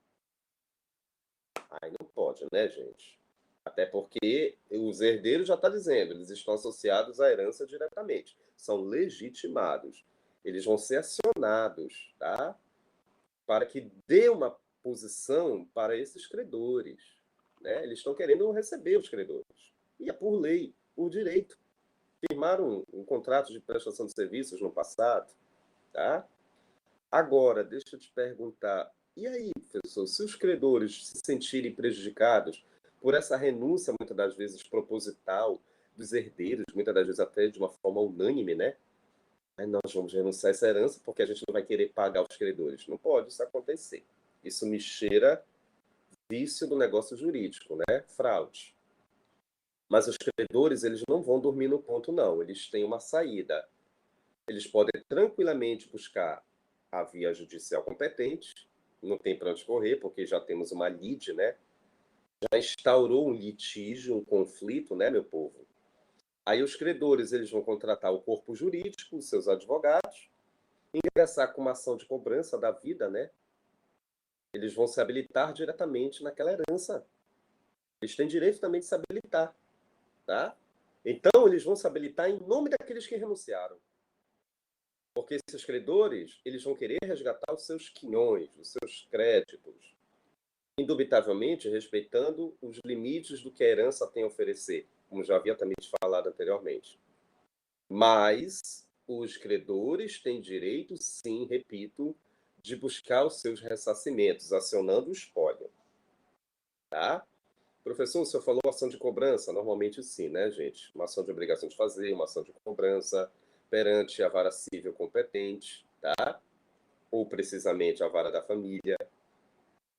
Aí não pode, né, gente? Até porque os herdeiros já estão dizendo, eles estão associados à herança diretamente, são legitimados. eles vão ser acionados, tá? Para que dê uma posição para esses credores, né? Eles estão querendo receber os credores. E é por lei, por direito. Firmaram um contrato de prestação de serviços no passado, tá? Agora, deixa eu te perguntar, e aí, professor, se os credores se sentirem prejudicados por essa renúncia, muitas das vezes proposital, dos herdeiros, muitas das vezes até de uma forma unânime, né? Aí nós vamos renunciar a essa herança porque a gente não vai querer pagar os credores. Não pode isso acontecer. Isso me cheira vício do negócio jurídico, né? Fraude. Mas os credores, eles não vão dormir no ponto, não. Eles têm uma saída. Eles podem tranquilamente buscar a via judicial competente, não tem para onde correr, porque já temos uma lide, né? Já instaurou um litígio, um conflito, né, meu povo? Aí os credores, eles vão contratar o corpo jurídico, os seus advogados, ingressar com uma ação de cobrança da vida, né? Eles vão se habilitar diretamente naquela herança. Eles têm direito também de se habilitar, tá? Então, eles vão se habilitar em nome daqueles que renunciaram. Porque esses credores, eles vão querer resgatar os seus quinhões, os seus créditos, indubitavelmente respeitando os limites do que a herança tem a oferecer, como já havia também te falado anteriormente. Mas os credores têm direito, sim, repito, de buscar os seus ressarcimentos, acionando o espólio. Tá? Professor, o senhor falou ação de cobrança? Normalmente sim, né, gente? Uma ação de obrigação de fazer, uma ação de cobrança perante a vara civil competente, tá? Ou precisamente a vara da família,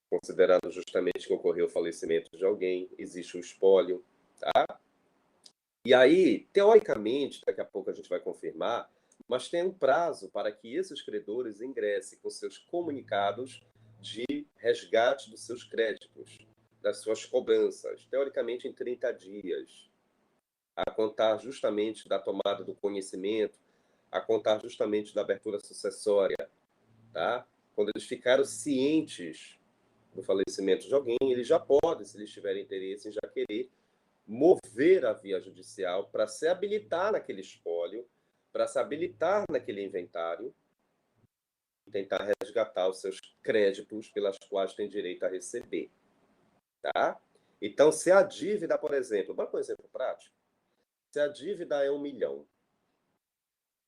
considerando justamente que ocorreu o falecimento de alguém, existe o espólio, tá? E aí, teoricamente, daqui a pouco a gente vai confirmar, mas tem um prazo para que esses credores ingressem com seus comunicados de resgate dos seus créditos, das suas cobranças, teoricamente em 30 dias, a contar justamente da tomada do conhecimento, a contar justamente da abertura sucessória, tá? Quando eles ficaram cientes do falecimento de alguém, eles já podem, se eles tiverem interesse em já querer mover a via judicial para se habilitar naquele espólio, para se habilitar naquele inventário e tentar resgatar os seus créditos pelas quais tem direito a receber, tá? Então, se a dívida, por exemplo, vamos um exemplo prático, se a dívida é 1 milhão,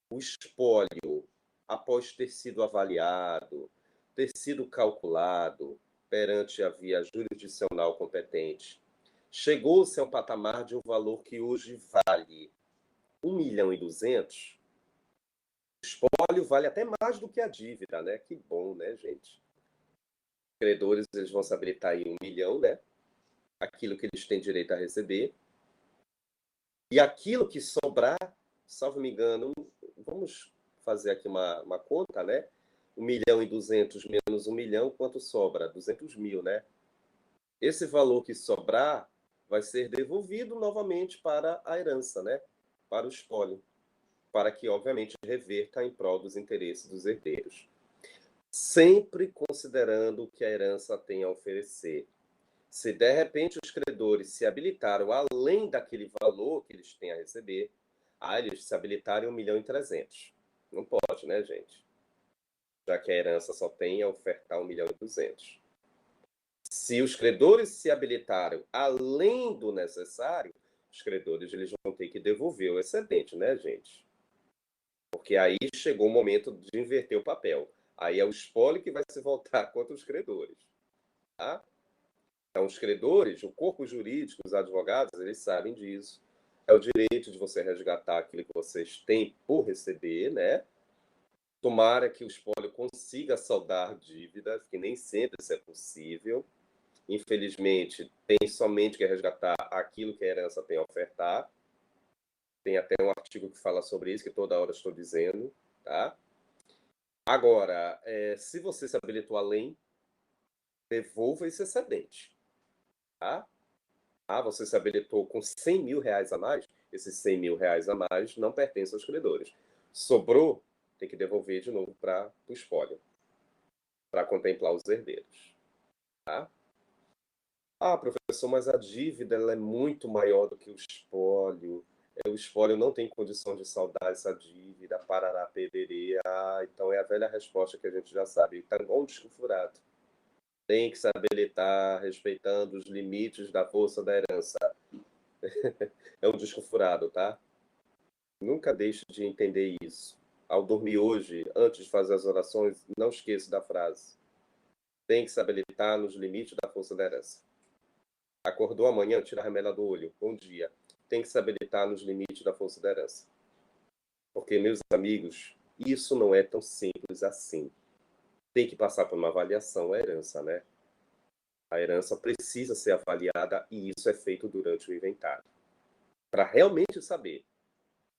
o espólio, após ter sido avaliado, ter sido calculado perante a via jurisdicional competente, chegou-se a um patamar de um valor que hoje vale 1.200.000, o espólio vale até mais do que a dívida, né? Que bom, né, gente? Os credores, eles vão se habilitar em 1 milhão, né? Aquilo que eles têm direito a receber. E aquilo que sobrar, salvo me engano, vamos fazer aqui uma conta, né? 1.200.000 menos 1 milhão, quanto sobra? 200.000, né? Esse valor que sobrar vai ser devolvido novamente para a herança, né? Para o espólio, para que, obviamente, reverta em prol dos interesses dos herdeiros. Sempre considerando o que a herança tem a oferecer. Se, de repente, os credores se habilitaram além daquele valor que eles têm a receber, eles se habilitaram em 1.300.000. Não pode, né, gente? Já que a herança só tem a ofertar 1.200.000. Se os credores se habilitaram além do necessário, os credores eles vão ter que devolver o excedente, né, gente? Porque aí chegou o momento de inverter o papel. Aí é o espólio que vai se voltar contra os credores. Tá? Então, os credores, o corpo jurídico, os advogados, eles sabem disso. É o direito de você resgatar aquilo que vocês têm por receber, né? Tomara que o espólio consiga saldar dívidas, que nem sempre isso é possível. Infelizmente, tem somente que resgatar aquilo que a herança tem a ofertar. Tem até um artigo que fala sobre isso, que toda hora estou dizendo, tá? Agora, se você se habilitou além, devolva esse excedente, tá? Você se habilitou com 100 mil reais a mais, esses 100 mil reais a mais não pertencem aos credores. Sobrou, tem que devolver de novo para o espólio, para contemplar os herdeiros, tá? Professor, mas a dívida ela é muito maior do que o espólio. O espólio não tem condição de saldar essa dívida. dívida, parará, pererê. Então é a velha resposta que a gente já sabe. Está igual um disco furado. Tem que se habilitar respeitando os limites da força da herança. É um disco furado, tá? Nunca deixe de entender isso. Ao dormir hoje, antes de fazer as orações, não esqueça da frase. Tem que se habilitar nos limites da força da herança. Acordou amanhã, tira a remela do olho. Bom dia. Tem que se habilitar nos limites da força da herança. Porque, meus amigos, isso não é tão simples assim. Tem que passar por uma avaliação, a herança, né? A herança precisa ser avaliada e isso é feito durante o inventário. Para realmente saber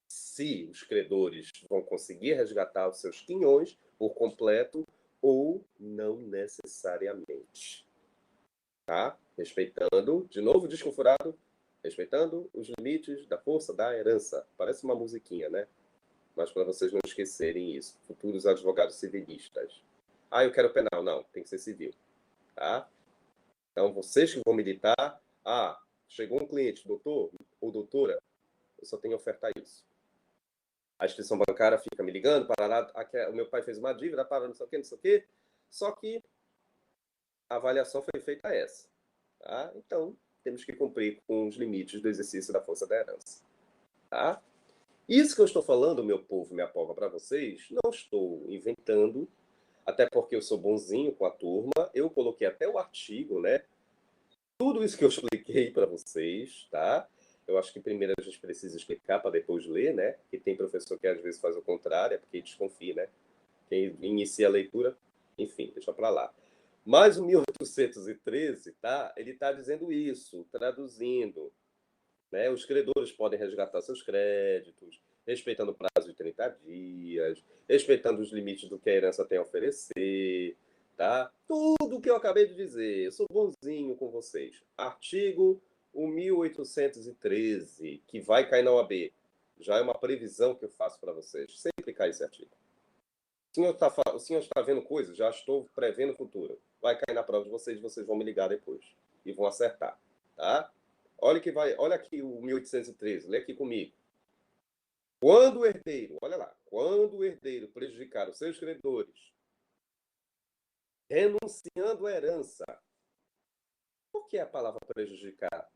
se os credores vão conseguir resgatar os seus quinhões por completo ou não necessariamente. Tá? Respeitando, de novo, disco furado, respeitando os limites da força da herança. Parece uma musiquinha, né? Mas para vocês não esquecerem isso. Futuros advogados civilistas. Eu quero penal. Não, tem que ser civil. Tá? Então, vocês que vão militar, chegou um cliente, doutor ou doutora, eu só tenho que ofertar isso. A instituição bancária fica me ligando, parará, o meu pai fez uma dívida, para não sei o quê, não sei o quê. Só que a avaliação foi feita essa. Tá? Então, temos que cumprir com os limites do exercício da força da herança. Tá? Isso que eu estou falando, meu povo, minha pova, para vocês, não estou inventando, até porque eu sou bonzinho com a turma, eu coloquei até o artigo, né? Tudo isso que eu expliquei para vocês, tá? Eu acho que primeiro a gente precisa explicar para depois ler, né? Porque tem professor que às vezes faz o contrário, é porque desconfia, né? Quem inicia a leitura, enfim, deixa para lá. Mas o 1813, tá? Ele está dizendo isso, traduzindo. Né? Os credores podem resgatar seus créditos, respeitando o prazo de 30 dias, respeitando os limites do que a herança tem a oferecer, tá? Tudo o que eu acabei de dizer. Eu sou bonzinho com vocês. Artigo 1813, que vai cair na OAB. Já é uma previsão que eu faço para vocês. Sempre cai esse artigo. O senhor está vendo coisas? Já estou prevendo o futuro. Vai cair na prova de vocês vão me ligar depois. E vão acertar, tá? Olha aqui o 1813, lê aqui comigo. Quando o herdeiro, olha lá, quando o herdeiro prejudicar os seus credores, renunciando à herança. Por que a palavra prejudicar?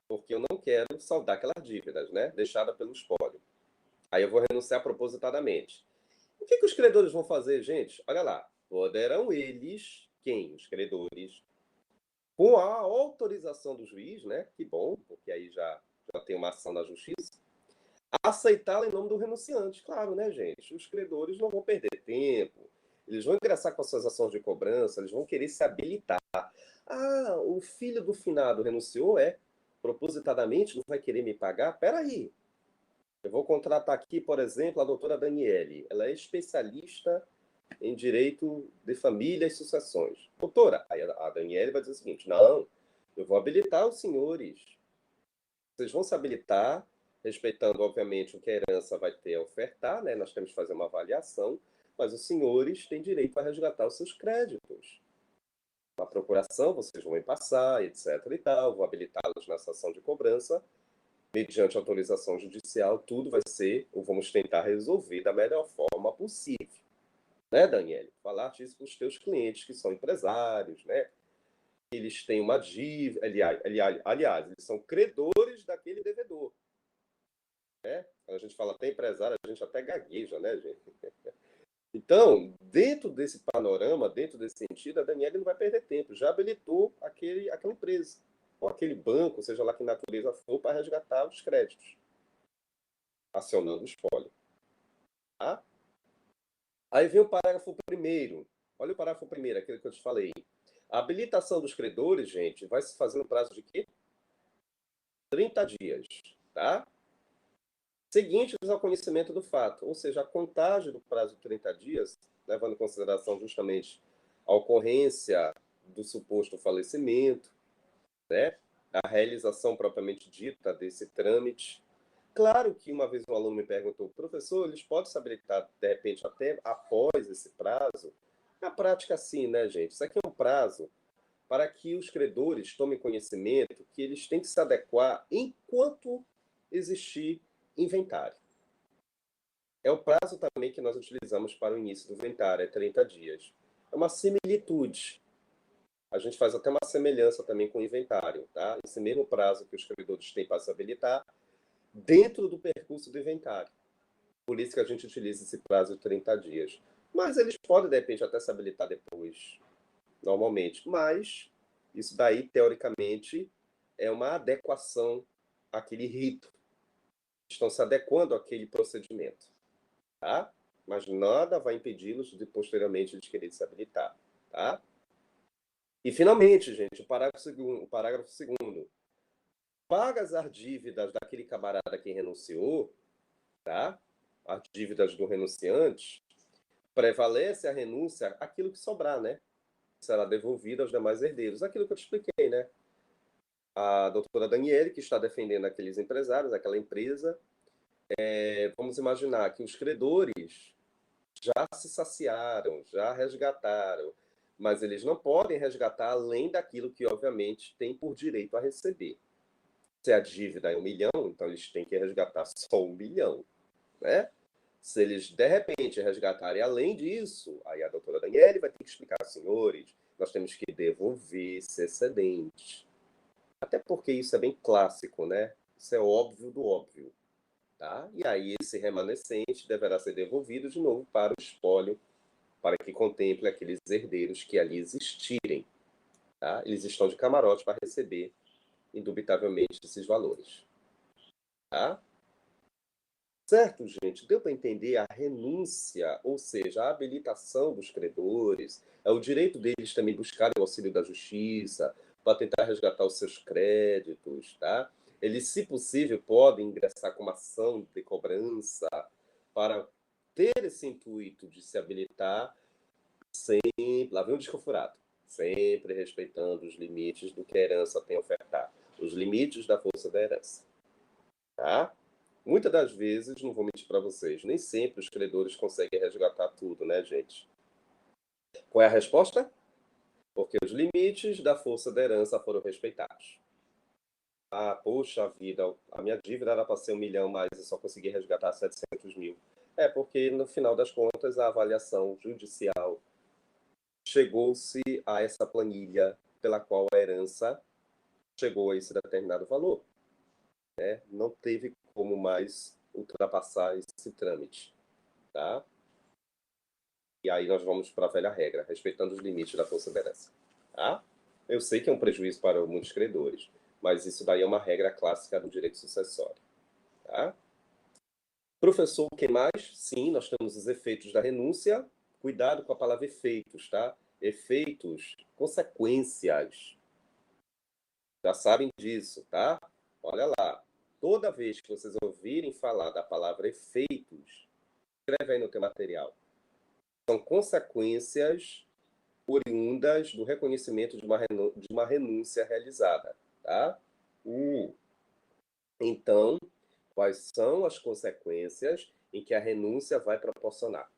Porque eu não quero saldar aquelas dívidas, né? Deixada pelo espólio. Aí eu vou renunciar propositadamente. O que os credores vão fazer, gente? Olha lá. Poderão eles, quem? Os credores, com a autorização do juiz, né? Que bom, porque aí já tem uma ação na justiça, aceitá-la em nome do renunciante. Claro, né, gente? Os credores não vão perder tempo, eles vão ingressar com as suas ações de cobrança, eles vão querer se habilitar. O filho do finado renunciou, propositadamente, não vai querer me pagar? Peraí. Eu vou contratar aqui, por exemplo, a doutora Daniele. Ela é especialista em direito de família e sucessões. Doutora, aí a Daniele vai dizer o seguinte, não, eu vou habilitar os senhores. Vocês vão se habilitar, respeitando, obviamente, o que a herança vai ter a ofertar, né? Nós temos que fazer uma avaliação, mas os senhores têm direito a resgatar os seus créditos. Na procuração, vocês vão me passar, etc. e tal, vou habilitá-los nessa ação de cobrança, mediante autorização judicial, tudo vai ser, ou vamos tentar resolver da melhor forma possível. Né, Daniele? Falaste isso para os teus clientes, que são empresários, né? Eles têm uma dívida, aliás, eles são credores daquele devedor. Né? Quando a gente fala até empresário, a gente até gagueja, né, gente? Então, dentro desse panorama, dentro desse sentido, a Daniela não vai perder tempo. Já habilitou aquela empresa, ou aquele banco, seja lá que natureza for, para resgatar os créditos, acionando o espólio. Tá? Aí vem o parágrafo primeiro. Olha o parágrafo primeiro, aquele que eu te falei. A habilitação dos credores, gente, vai se fazer no prazo de quê? 30 dias, tá? Seguintes ao conhecimento do fato, ou seja, a contagem do prazo de 30 dias, levando em consideração justamente a ocorrência do suposto falecimento, né? A realização propriamente dita desse trâmite. Claro que uma vez um aluno me perguntou, professor, eles podem se habilitar, de repente, até após esse prazo? Na prática, sim, né, gente? Isso aqui é um prazo para que os credores tomem conhecimento que eles têm que se adequar enquanto existir inventário. É o prazo também que nós utilizamos para o início do inventário, é 30 dias. É uma similitude. A gente faz até uma semelhança também com o inventário, tá? Esse mesmo prazo que os credores têm para se habilitar dentro do percurso do inventário. Por isso que a gente utiliza esse prazo de 30 dias. Mas eles podem, de repente, até se habilitar depois, normalmente. Mas isso daí, teoricamente, é uma adequação àquele rito. Estão se adequando àquele procedimento, tá? Mas nada vai impedi-los de, posteriormente, de querer se habilitar, tá? E, finalmente, gente, o parágrafo segundo. Pagas as dívidas daquele camarada que renunciou, tá? As dívidas do renunciante, prevalece a renúncia, aquilo que sobrar, né? Será devolvido aos demais herdeiros. Aquilo que eu te expliquei, né? A doutora Daniele, que está defendendo aqueles empresários, aquela empresa, vamos imaginar que os credores já se saciaram, já resgataram, mas eles não podem resgatar além daquilo que, obviamente, tem por direito a receber. Se a dívida é 1 milhão, então eles têm que resgatar só 1 milhão, né? Se eles, de repente, resgatarem além disso, aí a doutora Daniele vai ter que explicar, senhores, nós temos que devolver esse excedente. Até porque isso é bem clássico, né? Isso é óbvio do óbvio. Tá? E aí esse remanescente deverá ser devolvido de novo para o espólio, para que contemple aqueles herdeiros que ali existirem. Tá? Eles estão de camarote para receber, indubitavelmente, esses valores. Tá? Certo, gente? Deu para entender a renúncia, ou seja, a habilitação dos credores, é o direito deles também buscarem o auxílio da justiça para tentar resgatar os seus créditos, tá? Eles, se possível, podem ingressar com uma ação de cobrança para ter esse intuito de se habilitar sempre, lá vem um disco furado, sempre respeitando os limites do que a herança tem a ofertar, os limites da força da herança, tá? Muitas das vezes, não vou mentir para vocês, nem sempre os credores conseguem resgatar tudo, né, gente? Qual é a resposta? Porque os limites da força da herança foram respeitados. Ah, poxa vida, a minha dívida era para ser 1 milhão, mas eu só consegui resgatar 700 mil. É porque, no final das contas, a avaliação judicial chegou-se a essa planilha pela qual a herança chegou a esse determinado valor, né? Não teve como mais ultrapassar esse trâmite, tá? E aí nós vamos para a velha regra, respeitando os limites da força da herança, tá? Eu sei que é um prejuízo para muitos credores, mas isso daí é uma regra clássica do direito sucessório, tá? Professor, o que mais? Sim, nós temos os efeitos da renúncia. Cuidado com a palavra efeitos, tá? Efeitos, consequências. Já sabem disso, tá? Olha lá. Toda vez que vocês ouvirem falar da palavra efeitos, escreve aí no teu material. São consequências oriundas do reconhecimento de uma renúncia realizada, tá? Então, quais são as consequências em que a renúncia vai proporcionar?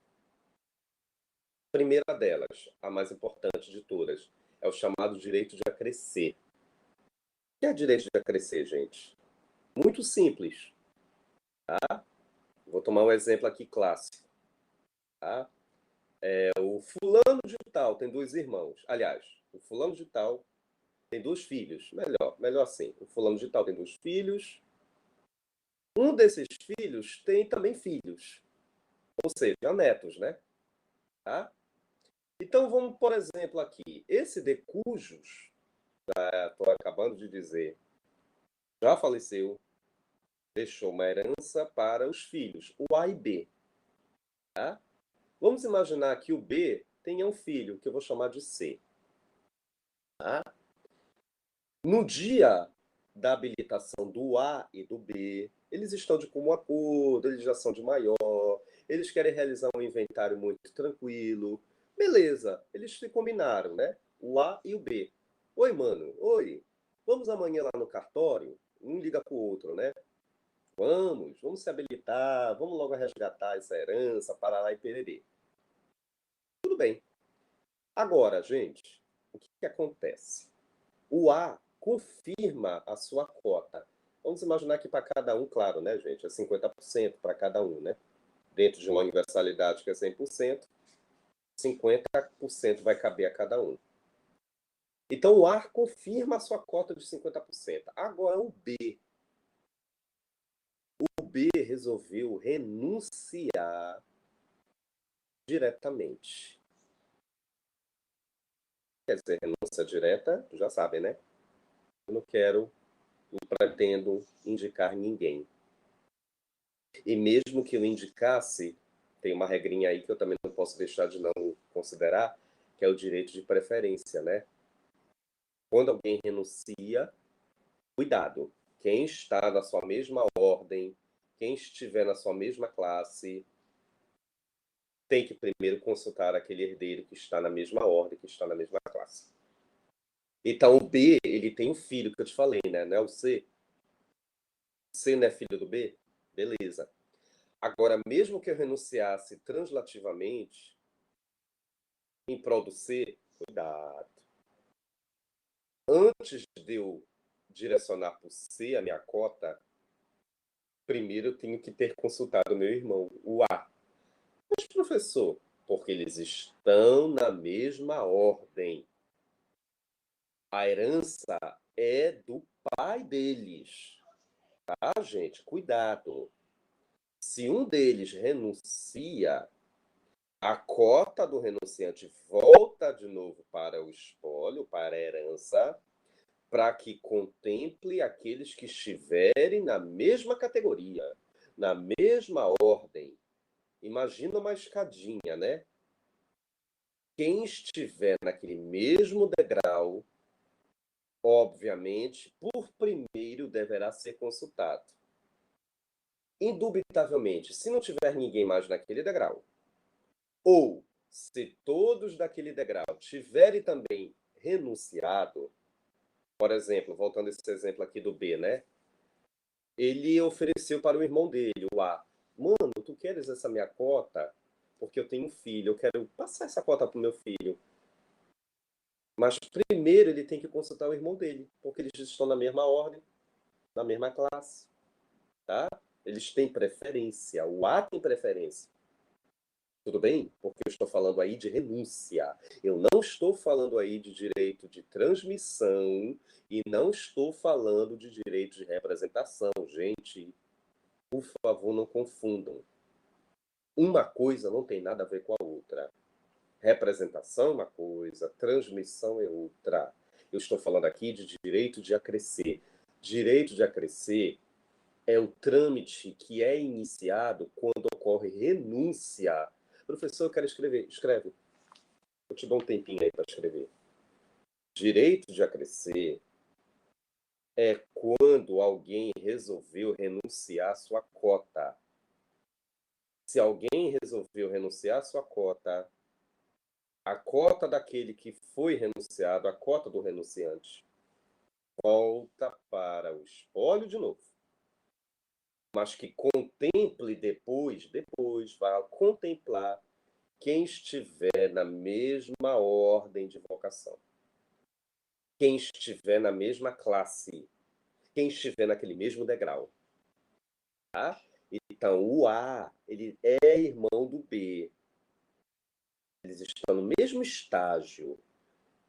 A primeira delas, a mais importante de todas, é o chamado direito de acrescer. O que é direito de acrescer, gente? Muito simples, tá? Vou tomar um exemplo aqui clássico, tá? O fulano de tal tem 2 irmãos. Aliás, o fulano de tal tem 2 filhos. Melhor assim. O fulano de tal tem 2 filhos. Um desses filhos tem também filhos. Ou seja, netos, né? Tá? Então, vamos, por exemplo, aqui. Esse de cujos, estou acabando de dizer, já faleceu, deixou uma herança para os filhos, o A e B. Tá? Vamos imaginar que o B tenha um filho, que eu vou chamar de C. Tá? No dia da habilitação do A e do B, eles estão de comum acordo, eles já são de maior, eles querem realizar um inventário muito tranquilo. Beleza, eles se combinaram, né? O A e o B. Oi, mano, oi. Vamos amanhã lá no cartório? Um liga pro outro, né? Vamos se habilitar, vamos logo resgatar essa herança, parará e pererê. Tudo bem. Agora, gente, o que acontece? O A confirma a sua cota. Vamos imaginar que para cada um, claro, né, gente? É 50% para cada um, né? dentro de uma universalidade que é 100%, 50% vai caber a cada um. Então, o A confirma a sua cota de 50%. Agora, o B. O B resolveu renunciar diretamente. Quer dizer, renúncia direta, já sabem, né? Eu não pretendo indicar ninguém. E mesmo que eu indicasse, tem uma regrinha aí que eu também não posso deixar de não considerar, que é o direito de preferência, né? Quando alguém renuncia, cuidado. Quem está na sua mesma ordem, quem estiver na sua mesma classe, tem que primeiro consultar aquele herdeiro que está na mesma ordem, que está na mesma classe. Então, o B, ele tem um filho que eu te falei, né? Não é o C? C não é filho do B? Beleza. Agora, mesmo que eu renunciasse translativamente em prol do C, cuidado. Antes de eu direcionar para o C a minha cota, primeiro eu tenho que ter consultado meu irmão, o A. Mas, professor, porque eles estão na mesma ordem. A herança é do pai deles. Tá, gente? Cuidado. Se um deles renuncia, a cota do renunciante volta de novo para o espólio, para a herança, para que contemple aqueles que estiverem na mesma categoria, na mesma ordem. Imagina uma escadinha, né? Quem estiver naquele mesmo degrau, obviamente, por primeiro deverá ser consultado. Indubitavelmente, se não tiver ninguém mais naquele degrau, ou se todos daquele degrau tiverem também renunciado, por exemplo, voltando a esse exemplo aqui do B, né? Ele ofereceu para o irmão dele, o A, mano, tu queres essa minha cota? Porque eu tenho um filho, eu quero passar essa cota para o meu filho. Mas primeiro ele tem que consultar o irmão dele, porque eles estão na mesma ordem, na mesma classe, tá? Eles têm preferência, o A tem preferência. Tudo bem? Porque eu estou falando aí de renúncia. Eu não estou falando aí de direito de transmissão e não estou falando de direito de representação. Gente, por favor, não confundam. Uma coisa não tem nada a ver com a outra. Representação é uma coisa, transmissão é outra. Eu estou falando aqui de direito de acrescer. Direito de acrescer é o trâmite que é iniciado quando ocorre renúncia. Professor, eu quero escrever. Escreve. Eu te dou um tempinho aí para escrever. Direito de acrescer é quando alguém resolveu renunciar à sua cota. Se alguém resolveu renunciar à sua cota, a cota daquele que foi renunciado, a cota do renunciante, volta para o espólio de novo. Mas que contemple depois vai contemplar quem estiver na mesma ordem de vocação. Quem estiver na mesma classe. Quem estiver naquele mesmo degrau. Tá? Então, o A, ele é irmão do B. Eles estão no mesmo estágio.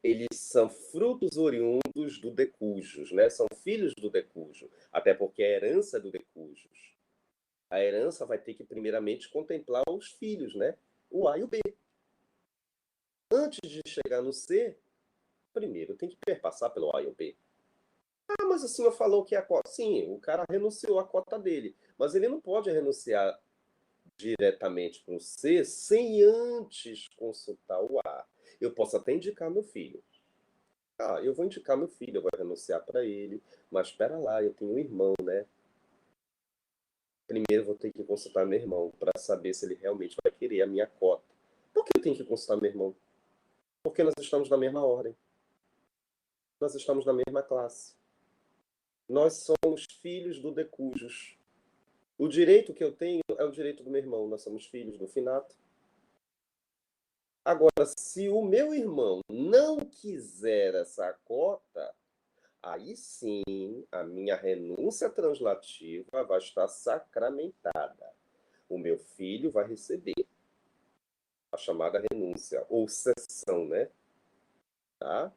Eles são frutos oriundos do decujus, né? São filhos do decujo. Até porque a herança é do decujus. A herança vai ter que, primeiramente, contemplar os filhos, né? O A e o B. Antes de chegar no C, primeiro tem que perpassar pelo A e o B. Ah, mas o senhor falou que a cota... Sim, o cara renunciou à cota dele. Mas ele não pode renunciar diretamente para o C sem antes consultar o A. Eu posso até indicar meu filho. Ah, eu vou indicar meu filho, eu vou renunciar para ele. Mas espera lá, eu tenho um irmão, né? Primeiro eu vou ter que consultar meu irmão para saber se ele realmente vai querer a minha cota. Por que eu tenho que consultar meu irmão? Porque nós estamos na mesma ordem. Nós estamos na mesma classe. Nós somos filhos do decujus. O direito que eu tenho é o direito do meu irmão. Nós somos filhos do finato. Agora, se o meu irmão não quiser essa cota, aí sim a minha renúncia translativa vai estar sacramentada. o meu filho vai receber a chamada renúncia, ou cessão, né? Tá?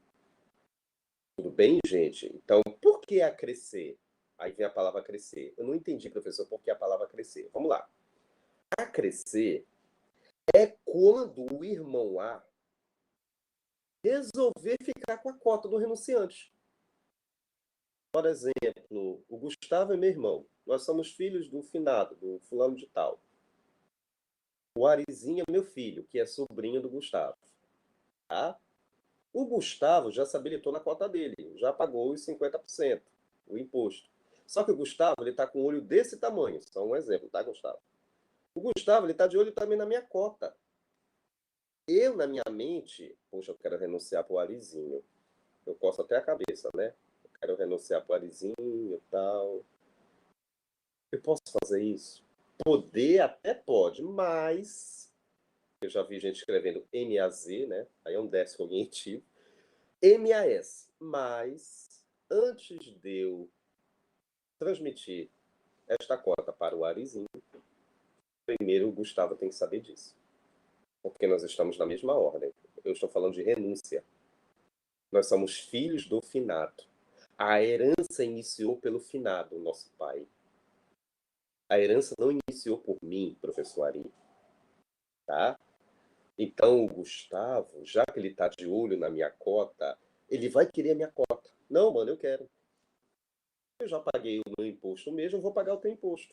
Tudo bem, gente? Então, por que acrescer? Aí vem a palavra crescer. Eu não entendi, professor, por que a palavra crescer. Vamos lá. Acrescer é quando o irmão A resolver ficar com a cota do renunciante. Por exemplo, o Gustavo é meu irmão. Nós somos filhos do finado, do fulano de tal. O Arizinho é meu filho, que é sobrinho do Gustavo. Tá? O Gustavo já se habilitou na cota dele, já pagou os 50%, o imposto. Só que o Gustavo, ele está com o olho desse tamanho, só um exemplo, tá, Gustavo? O Gustavo, ele está de olho também na minha cota. Eu, na minha mente, poxa, eu quero renunciar para o Arizinho. Eu coço até a cabeça, né? Eu quero renunciar para o Arizinho e tal. Eu posso fazer isso? Poder até pode, mas eu já vi gente escrevendo MAZ, né? Aí é um déficit cognitivo. MAS, mas antes de eu transmitir esta cota para o Arizinho, primeiro o Gustavo tem que saber disso. Porque nós estamos na mesma ordem. Eu estou falando de renúncia. Nós somos filhos do finado. A herança iniciou pelo finado, nosso pai. A herança não iniciou por mim, professor Ari. Tá? Então, o Gustavo, já que ele está de olho na minha cota, ele vai querer a minha cota. Não, mano, eu quero. Eu já paguei o meu imposto mesmo, eu vou pagar o teu imposto.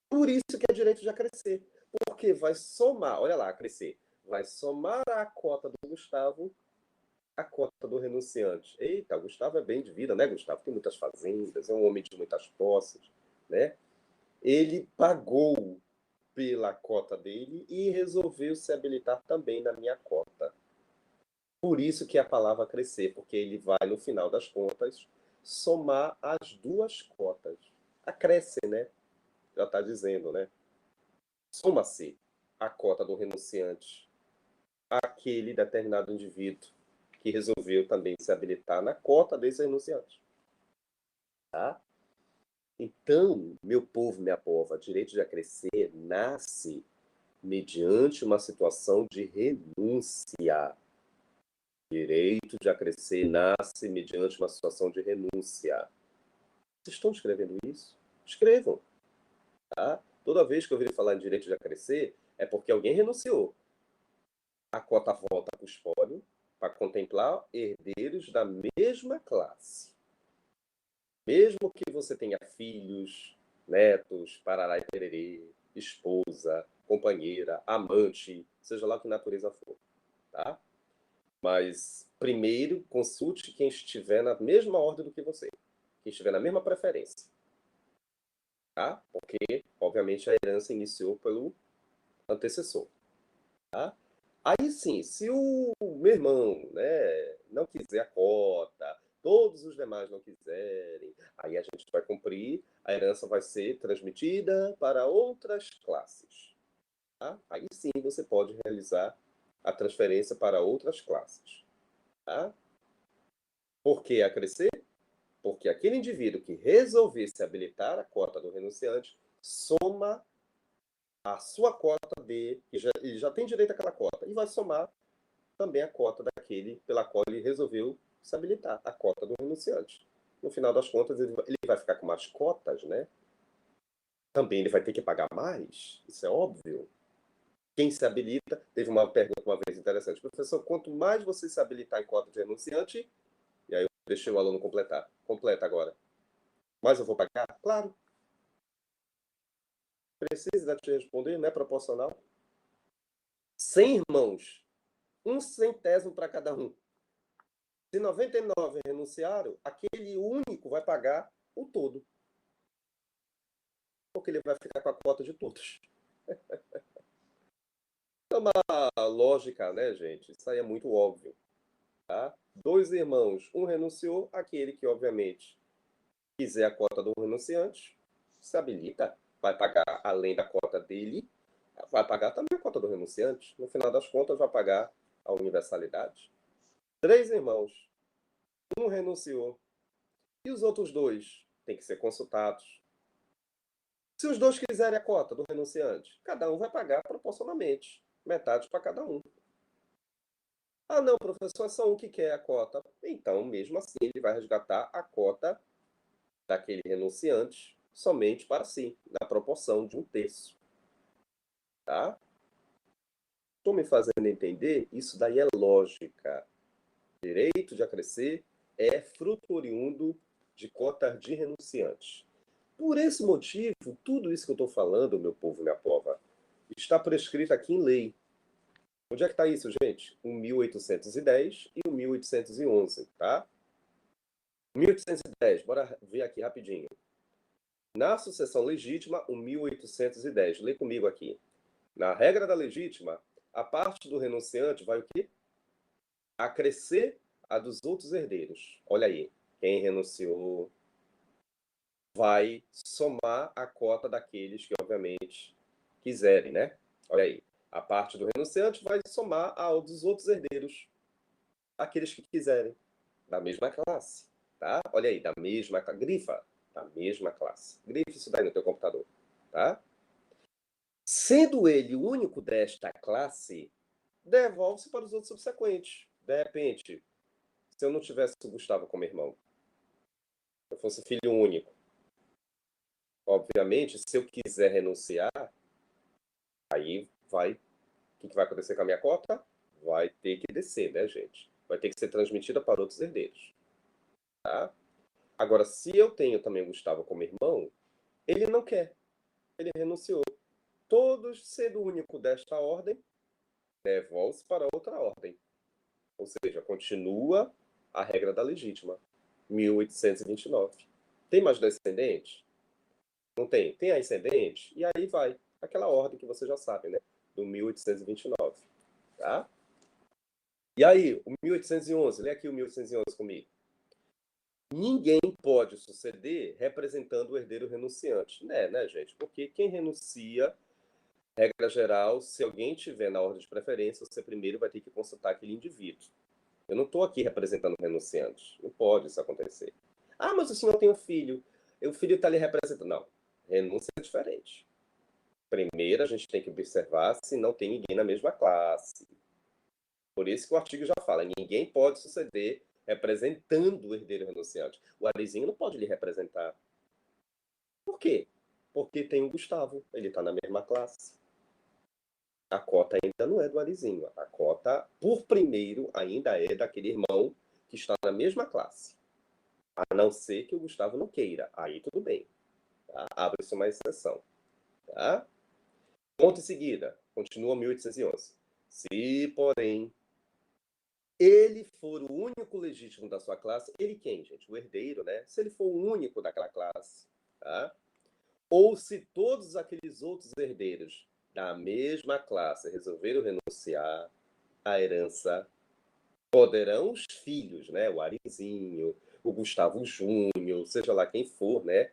Por isso que é direito de acrescer. Porque vai somar, olha lá, acrescer. Vai somar a cota do Gustavo a cota do renunciante. Eita, o Gustavo é bem de vida, né, Gustavo? Tem muitas fazendas, é um homem de muitas posses, né? Ele pagou pela cota dele e resolveu se habilitar também na minha cota. Por isso que a palavra crescer, porque ele vai, no final das contas, somar as duas cotas. Acresce, né? Já está dizendo, né? Soma-se a cota do renunciante àquele determinado indivíduo que resolveu também se habilitar na cota desse renunciante. Tá? Então, meu povo, minha pova, direito de acrescer nasce mediante uma situação de renúncia. Direito de acrescer nasce mediante uma situação de renúncia. Vocês estão escrevendo isso? Escrevam. Tá? Toda vez que eu ouvir falar em direito de acrescer, é porque alguém renunciou. A cota volta para o espólio para contemplar herdeiros da mesma classe. Mesmo que você tenha filhos, netos, parará e pererê, esposa, companheira, amante, seja lá que natureza for, tá? Mas primeiro consulte quem estiver na mesma ordem do que você, quem estiver na mesma preferência, tá? Porque obviamente a herança iniciou pelo antecessor, tá? Aí sim, se o meu irmão, né, não quiser a cota, todos os demais não quiserem, aí a gente vai cumprir, a herança vai ser transmitida para outras classes. Tá? Aí sim você pode realizar a transferência para outras classes. Tá? Por que acrescer? Porque aquele indivíduo que resolver se habilitar a cota do renunciante soma a sua cota de, que ele já tem direito àquela cota, e vai somar também a cota daquele pela qual ele resolveu se habilitar, a cota do renunciante. No final das contas, ele vai ficar com mais cotas, né? Também ele vai ter que pagar mais, isso é óbvio. Quem se habilita, teve uma pergunta uma vez interessante, professor, quanto mais você se habilitar em cota de renunciante, e aí eu deixei o aluno completar, completa agora, mas eu vou pagar? Claro. Precisa te responder, não é proporcional. 100 irmãos, um centésimo para cada um. Se 99 renunciaram, aquele único vai pagar o todo. Porque ele vai ficar com a cota de todos. É uma lógica, né, gente? Isso aí é muito óbvio. Tá? 2 irmãos, um renunciou, aquele que, obviamente, quiser a cota do renunciante, se habilita, vai pagar além da cota dele, vai pagar também a cota do renunciante. No final das contas, vai pagar a universalidade. 3 irmãos, um renunciou, e os outros 2 têm que ser consultados. Se os dois quiserem a cota do renunciante, cada um vai pagar proporcionalmente, metade para cada um. Ah, não, professor, é só um que quer a cota. Então, mesmo assim, ele vai resgatar a cota daquele renunciante somente para si, na proporção de 1/3. Tá? Estou me fazendo entender? Isso daí é lógica. Direito de acrescer é fruto oriundo de cotas de renunciantes. Por esse motivo, tudo isso que eu estou falando, meu povo, minha pova, está prescrito aqui em lei. Onde é que está isso, gente? O 1810 e o 1811, tá? 1810, bora ver aqui rapidinho. Na sucessão legítima, o 1810. Lê comigo aqui. Na regra da legítima, a parte do renunciante vai o quê? Acrescer a dos outros herdeiros. Olha aí, quem renunciou vai somar a cota daqueles que, obviamente, quiserem, né? Olha aí, a parte do renunciante vai somar a dos outros herdeiros, aqueles que quiserem, da mesma classe, tá? Olha aí, da mesma, grifa, da mesma classe. Grife isso daí no teu computador, tá? Sendo ele o único desta classe, devolve-se para os outros subsequentes. De repente, se eu não tivesse o Gustavo como irmão, eu fosse filho único, obviamente, se eu quiser renunciar, aí vai. O que vai acontecer com a minha cota? Vai ter que descer, né, gente? Vai ter que ser transmitida para outros herdeiros. Tá? Agora, se eu tenho também o Gustavo como irmão, ele não quer. Ele renunciou. Todos sendo único desta ordem, devolve-se para outra ordem. Ou seja, continua a regra da legítima. 1829. Tem mais descendente? Não tem. Tem ascendente? E aí vai. Aquela ordem que você já sabe, né? Do 1829. Tá? E aí, o 1811. Lê aqui o 1811 comigo. Ninguém pode suceder representando o herdeiro renunciante. Né, gente? Porque quem renuncia, regra geral, se alguém tiver na ordem de preferência, você primeiro vai ter que consultar aquele indivíduo. Eu não estou aqui representando o renunciante. Não pode isso acontecer. Ah, mas o senhor tem um filho. O filho está ali representando. Não. Renúncia é diferente. Primeiro, a gente tem que observar se não tem ninguém na mesma classe. Por isso que o artigo já fala, ninguém pode suceder representando o herdeiro renunciante. O Arizinho não pode lhe representar. Por quê? Porque tem o Gustavo, ele está na mesma classe. A cota ainda não é do Arizinho. A cota, por primeiro, ainda é daquele irmão que está na mesma classe. A não ser que o Gustavo não queira. Aí tudo bem. Tá? Abre-se uma exceção. Tá? Ponto em seguida. Continua 1811. Se, porém, ele for o único legítimo da sua classe, ele quem, gente? O herdeiro, né? Se ele for o único daquela classe, tá? Ou se todos aqueles outros herdeiros da mesma classe resolveram renunciar à herança, poderão os filhos, né? O Arizinho, o Gustavo Júnior, seja lá quem for, né?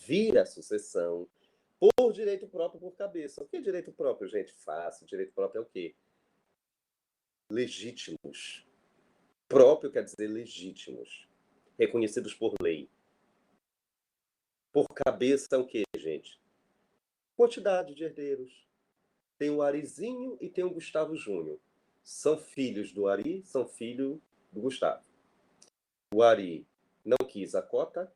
Vir a sucessão por direito próprio, por cabeça. O que é direito próprio, gente? Fácil. Direito próprio é o quê? Legítimos. Próprio quer dizer legítimos, reconhecidos por lei. Por cabeça o quê, gente? Quantidade de herdeiros. Tem o Arizinho e tem o Gustavo Júnior. São filhos do Ari, são filhos do Gustavo. O Ari não quis a cota,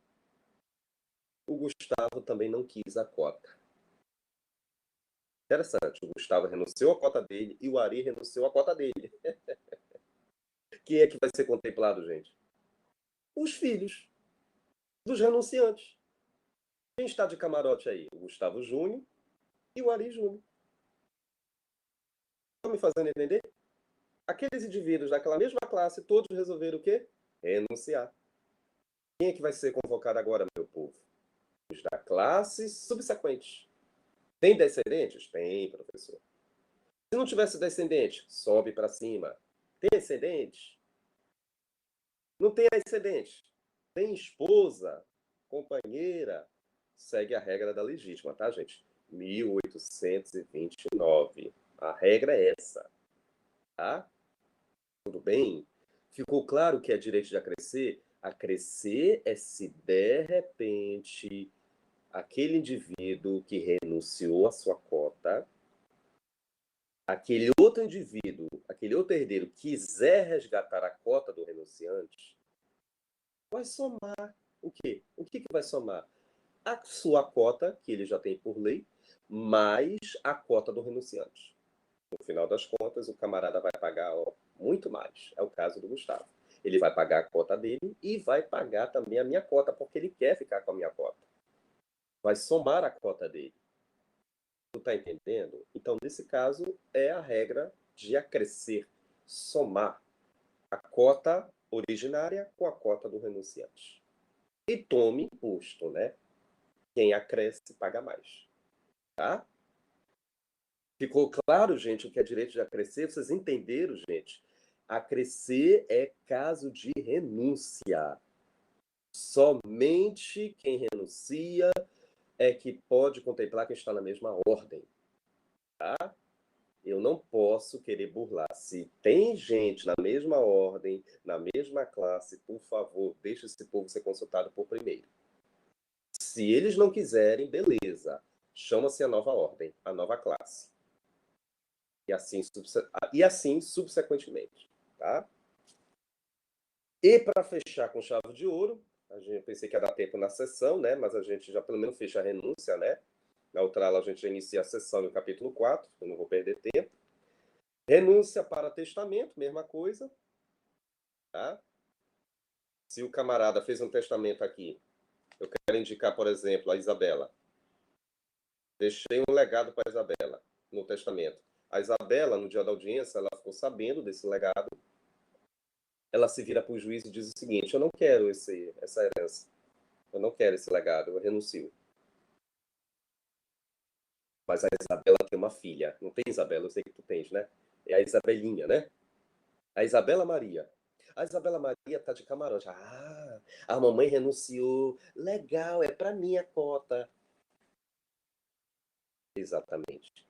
o Gustavo também não quis a cota. Interessante, o Gustavo renunciou à cota dele e o Ari renunciou à cota dele. Quem é que vai ser contemplado, gente? Os filhos dos renunciantes. Quem está de camarote aí? O Gustavo Júnior e o Ari Júnior. Estão me fazendo entender? Aqueles indivíduos daquela mesma classe, todos resolveram o quê? Renunciar. Quem é que vai ser convocado agora, meu povo? Os da classe subsequente. Tem descendentes? Tem, professor. Se não tivesse descendente, sobe para cima. Tem ascendente? Não tem ascendente. Tem esposa, companheira. Segue a regra da legítima, tá, gente? 1829. A regra é essa, tá? Tudo bem? Ficou claro que é direito de acrescer? Acrescer é se de repente aquele indivíduo que renunciou à sua cota, aquele outro indivíduo, aquele outro herdeiro quiser resgatar a cota do renunciante, vai somar o quê? O que vai somar? A sua cota, que ele já tem por lei, mais a cota do renunciante. No final das contas, o camarada vai pagar muito mais. É o caso do Gustavo. Ele vai pagar a cota dele e vai pagar também a minha cota, porque ele quer ficar com a minha cota. Vai somar a cota dele. Tu tá entendendo? Então, nesse caso, é a regra de acrescer, somar a cota originária com a cota do renunciante. E tome imposto, né? Quem acresce paga mais. Tá? Ficou claro, gente, o que é direito de acrescer? Vocês entenderam, gente? Acrescer é caso de renúncia. Somente quem renuncia é que pode contemplar quem está na mesma ordem. Tá? Eu não posso querer burlar. Se tem gente na mesma ordem, na mesma classe, por favor, deixe esse povo ser consultado por primeiro. Se eles não quiserem, beleza. Chama-se a nova ordem, a nova classe. E assim subsequentemente. Tá? E para fechar com chave de ouro, eu pensei que ia dar tempo na sessão, né? Mas a gente já pelo menos fecha a renúncia, né? Na outra aula a gente já inicia a sessão no capítulo 4, eu não vou perder tempo. Renúncia para testamento, mesma coisa. Tá? Se o camarada fez um testamento aqui, eu quero indicar, por exemplo, a Isabela. Deixei um legado para a Isabela no testamento. A Isabela, no dia da audiência, ela ficou sabendo desse legado. Ela se vira para o juiz e diz o seguinte: eu não quero essa herança. Eu não quero esse legado, eu renuncio. Mas a Isabela tem uma filha. Não tem, Isabela? Eu sei que tu tens, né? É a Isabelinha, né? A Isabela Maria. A Isabela Maria tá de camarote. Ah, a mamãe renunciou. Legal, é para mim a cota. Exatamente.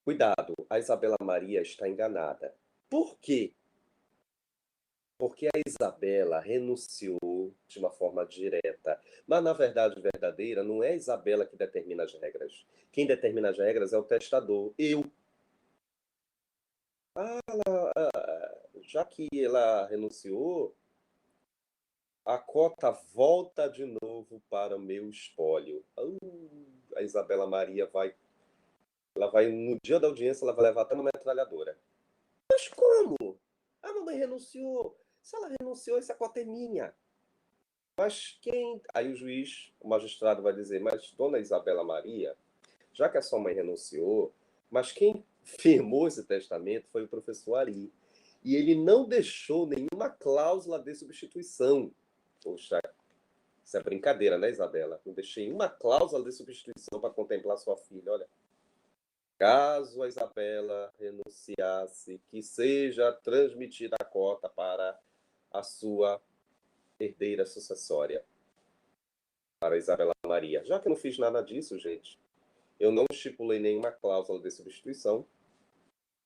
Cuidado, a Isabela Maria está enganada. Por quê? Porque a Isabela renunciou de uma forma direta. Mas, na verdade verdadeira, não é a Isabela que determina as regras. Quem determina as regras é o testador, eu. Já que ela renunciou, a cota volta de novo para o meu espólio. A Isabela Maria ela vai, no dia da audiência, ela vai levar até uma metralhadora. Mas como? A mamãe renunciou. Se ela renunciou, essa cota é minha. Mas quem... Aí o juiz, o magistrado vai dizer, mas dona Isabela Maria, já que a sua mãe renunciou, mas quem firmou esse testamento foi o professor Ari. E ele não deixou nenhuma cláusula de substituição. Poxa, isso é brincadeira, né, Isabela? Não deixei uma cláusula de substituição para contemplar sua filha. Olha, caso a Isabela renunciasse, que seja transmitida a cota para a sua herdeira sucessória, para a Isabela Maria. Já que eu não fiz nada disso, gente, eu não estipulei nenhuma cláusula de substituição.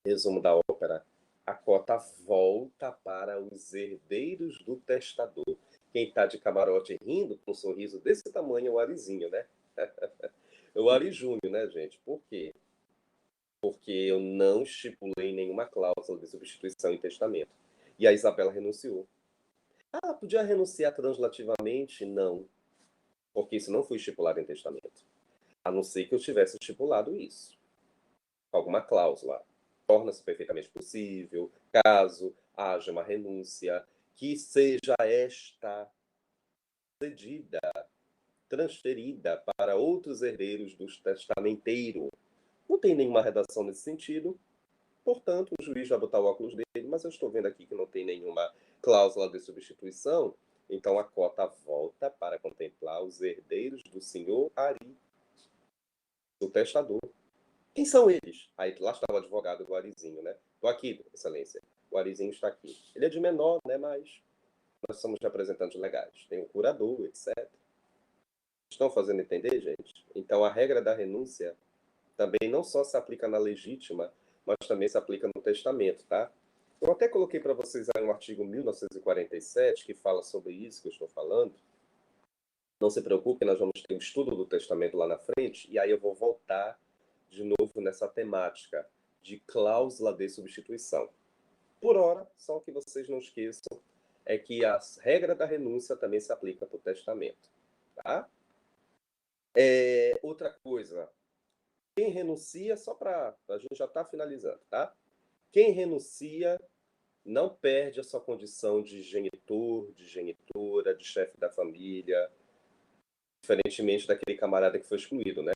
Resumo da ópera: a cota volta para os herdeiros do testador. Quem está de camarote rindo com um sorriso desse tamanho é o Arizinho, né? O Ari Júnior, né, gente? Por quê? Porque eu não estipulei nenhuma cláusula de substituição em testamento. E a Isabela renunciou. Ah, podia renunciar translativamente? Não, porque isso não foi estipulado em testamento. A não ser que eu tivesse estipulado isso. Alguma cláusula. Torna-se perfeitamente possível, caso haja uma renúncia, que seja esta cedida, transferida para outros herdeiros do testamenteiro. Não tem nenhuma redação nesse sentido, portanto, o juiz vai botar o óculos dele, mas eu estou vendo aqui que não tem nenhuma cláusula de substituição, então a cota volta para contemplar os herdeiros do senhor Ari, do testador. Quem são eles? Aí lá está o advogado do Arizinho, né? Estou aqui, excelência. O Arizinho está aqui. Ele é de menor, né? Mas nós somos representantes legais. Tem o curador, etc. Estão fazendo entender, gente? Então a regra da renúncia também não só se aplica na legítima, mas também se aplica no testamento, tá? Eu até coloquei para vocês aí um artigo 1947 que fala sobre isso que eu estou falando. Não se preocupe, nós vamos ter o estudo do testamento lá na frente, e aí eu vou voltar de novo nessa temática de cláusula de substituição. Por ora, só que vocês não esqueçam, é que a regra da renúncia também se aplica para o testamento. Tá? Outra coisa, quem renuncia, só para a gente já está finalizando, tá? Quem renuncia não perde a sua condição de genitor, de genitora, de chefe da família, diferentemente daquele camarada que foi excluído, né?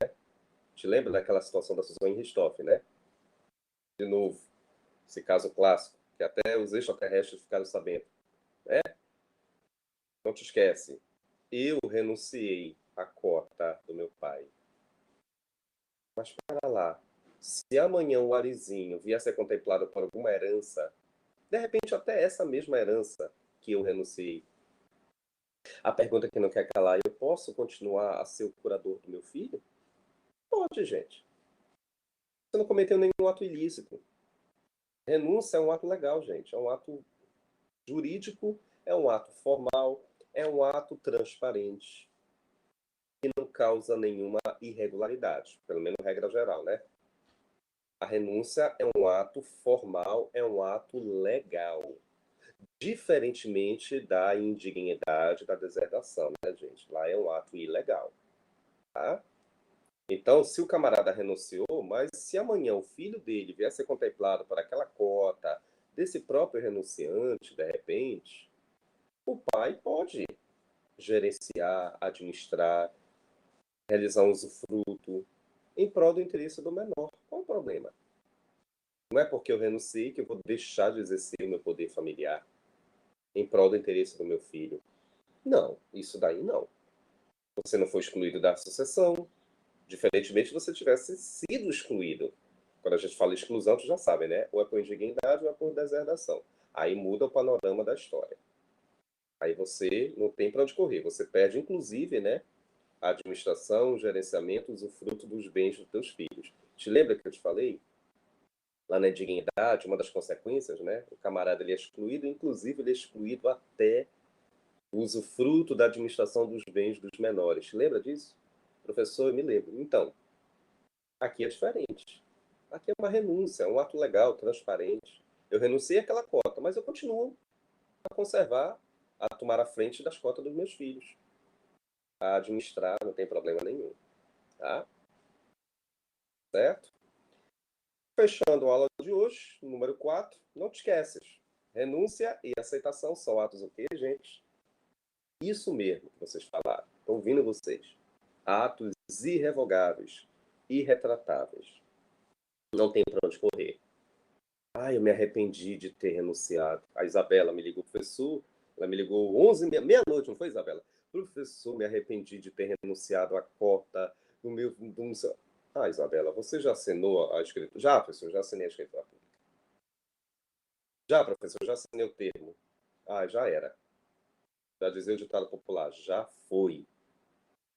Te lembra daquela situação da Susan Richthofen, né? De novo, esse caso clássico, que até os extraterrestres ficaram sabendo. Né? Não te esquece, eu renunciei à cota do meu pai. Mas para lá, se amanhã o Arizinho vier a ser contemplado por alguma herança, de repente até essa mesma herança que eu renunciei, a pergunta que não quer calar, eu posso continuar a ser o curador do meu filho? Pode, gente. Você não cometeu nenhum ato ilícito. Renúncia é um ato legal, gente. É um ato jurídico, é um ato formal, é um ato transparente, que não causa nenhuma irregularidade, pelo menos regra geral, né? A renúncia é um ato formal, é um ato legal, diferentemente da indignidade, da deserdação, né, gente? Lá é um ato ilegal, tá? Então, se o camarada renunciou, mas se amanhã o filho dele vier a ser contemplado por aquela cota desse próprio renunciante, de repente, o pai pode gerenciar, administrar, realizar um usufruto em prol do interesse do menor. Qual o problema? Não é porque eu renunciei que eu vou deixar de exercer o meu poder familiar em prol do interesse do meu filho. Não, isso daí não. Você não foi excluído da sucessão, diferentemente se você tivesse sido excluído. Quando a gente fala exclusão, tu já sabe, né? Ou é por indignidade ou é por deserdação. Aí muda o panorama da história. Aí você não tem para onde correr. Você perde, inclusive, né, a administração, o gerenciamento, o usufruto dos bens dos teus filhos. Te lembra que eu te falei? Lá na indignidade, uma das consequências, né? O camarada ele é excluído, inclusive ele é excluído até o usufruto da administração dos bens dos menores. Te lembra disso? Professor, eu me lembro. Então, aqui é diferente. Aqui é uma renúncia, é um ato legal, transparente. Eu renunciei àquela cota, mas eu continuo a conservar, a tomar a frente das cotas dos meus filhos. A administrar, não tem problema nenhum. Tá? Certo? Fechando a aula de hoje, número 4, não te esqueces. Renúncia e aceitação são atos o quê, gente? Isso mesmo que vocês falaram. Estou ouvindo vocês. Atos irrevogáveis, irretratáveis. Não tem para onde correr. Ah, eu me arrependi de ter renunciado. A Isabela me ligou, professor. Ela me ligou 11, meia-noite, não foi, Isabela? Professor, me arrependi de ter renunciado à cota do meu... Ah, Isabela, você já assinou a escritura? Já, professor, já assinei a escritura pública. Já, professor, já assinei o termo. Ah, já era. Já dizia o ditado popular, já foi.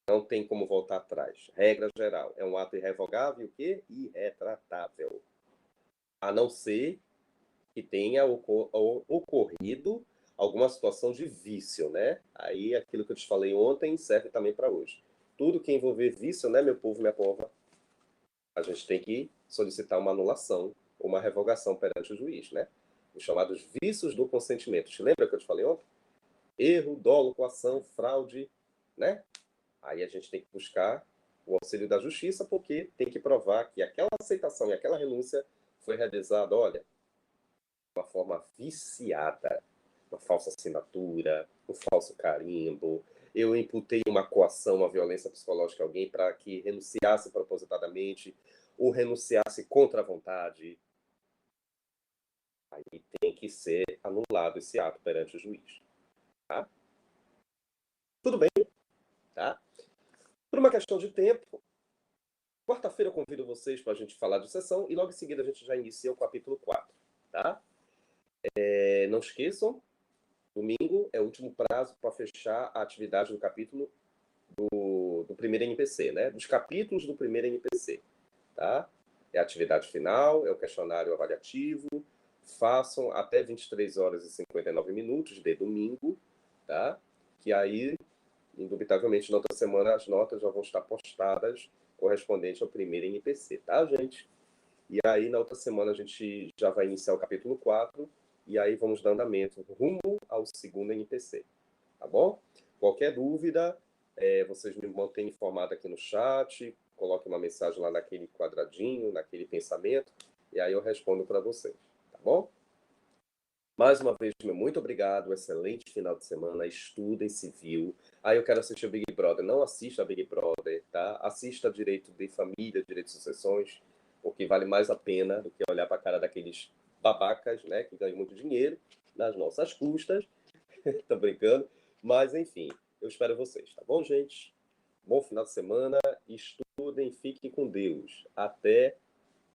Não tem como voltar atrás. Regra geral, é um ato irrevogável e o quê? Irretratável. A não ser que tenha ocorrido alguma situação de vício, né? Aí aquilo que eu te falei ontem serve também para hoje. Tudo que envolver vício, né, meu povo, minha pova, a gente tem que solicitar uma anulação, uma revogação perante o juiz, né? Os chamados vícios do consentimento. Te lembra que eu te falei ontem? Erro, dolo, coação, fraude, né? Aí a gente tem que buscar o auxílio da justiça, porque tem que provar que aquela aceitação e aquela renúncia foi realizada, olha, de uma forma viciada, uma falsa assinatura, um falso carimbo. Eu imputei uma coação, uma violência psicológica a alguém para que renunciasse propositadamente ou renunciasse contra a vontade. Aí tem que ser anulado esse ato perante o juiz. Tá? Tudo bem, tá? Por uma questão de tempo, quarta-feira eu convido vocês para a gente falar de sessão e logo em seguida a gente já inicia o capítulo 4. Tá? Não esqueçam, domingo é o último prazo para fechar a atividade do capítulo do primeiro NPC, né? Dos capítulos do primeiro NPC. Tá? É a atividade final, é o questionário avaliativo. Façam até 23 horas e 59 minutos de domingo, tá? Que aí indubitavelmente, na outra semana, as notas já vão estar postadas correspondente ao primeiro NPC, tá, gente? E aí, na outra semana, a gente já vai iniciar o capítulo 4, e aí vamos dar andamento rumo ao segundo NPC, tá bom? Qualquer dúvida, vocês me mantêm informado aqui no chat, coloquem uma mensagem lá naquele quadradinho, naquele pensamento, e aí eu respondo para vocês, tá bom? Mais uma vez, meu muito obrigado, excelente final de semana, estudem Civil. Aí eu quero assistir o Big Brother, não assista a Big Brother, tá? Assista Direito de Família, Direito de Sucessões, porque vale mais a pena do que olhar para a cara daqueles babacas, né, que ganham muito dinheiro nas nossas custas. Tô brincando, mas enfim, eu espero vocês, tá bom, gente? Bom final de semana, estudem, fiquem com Deus. Até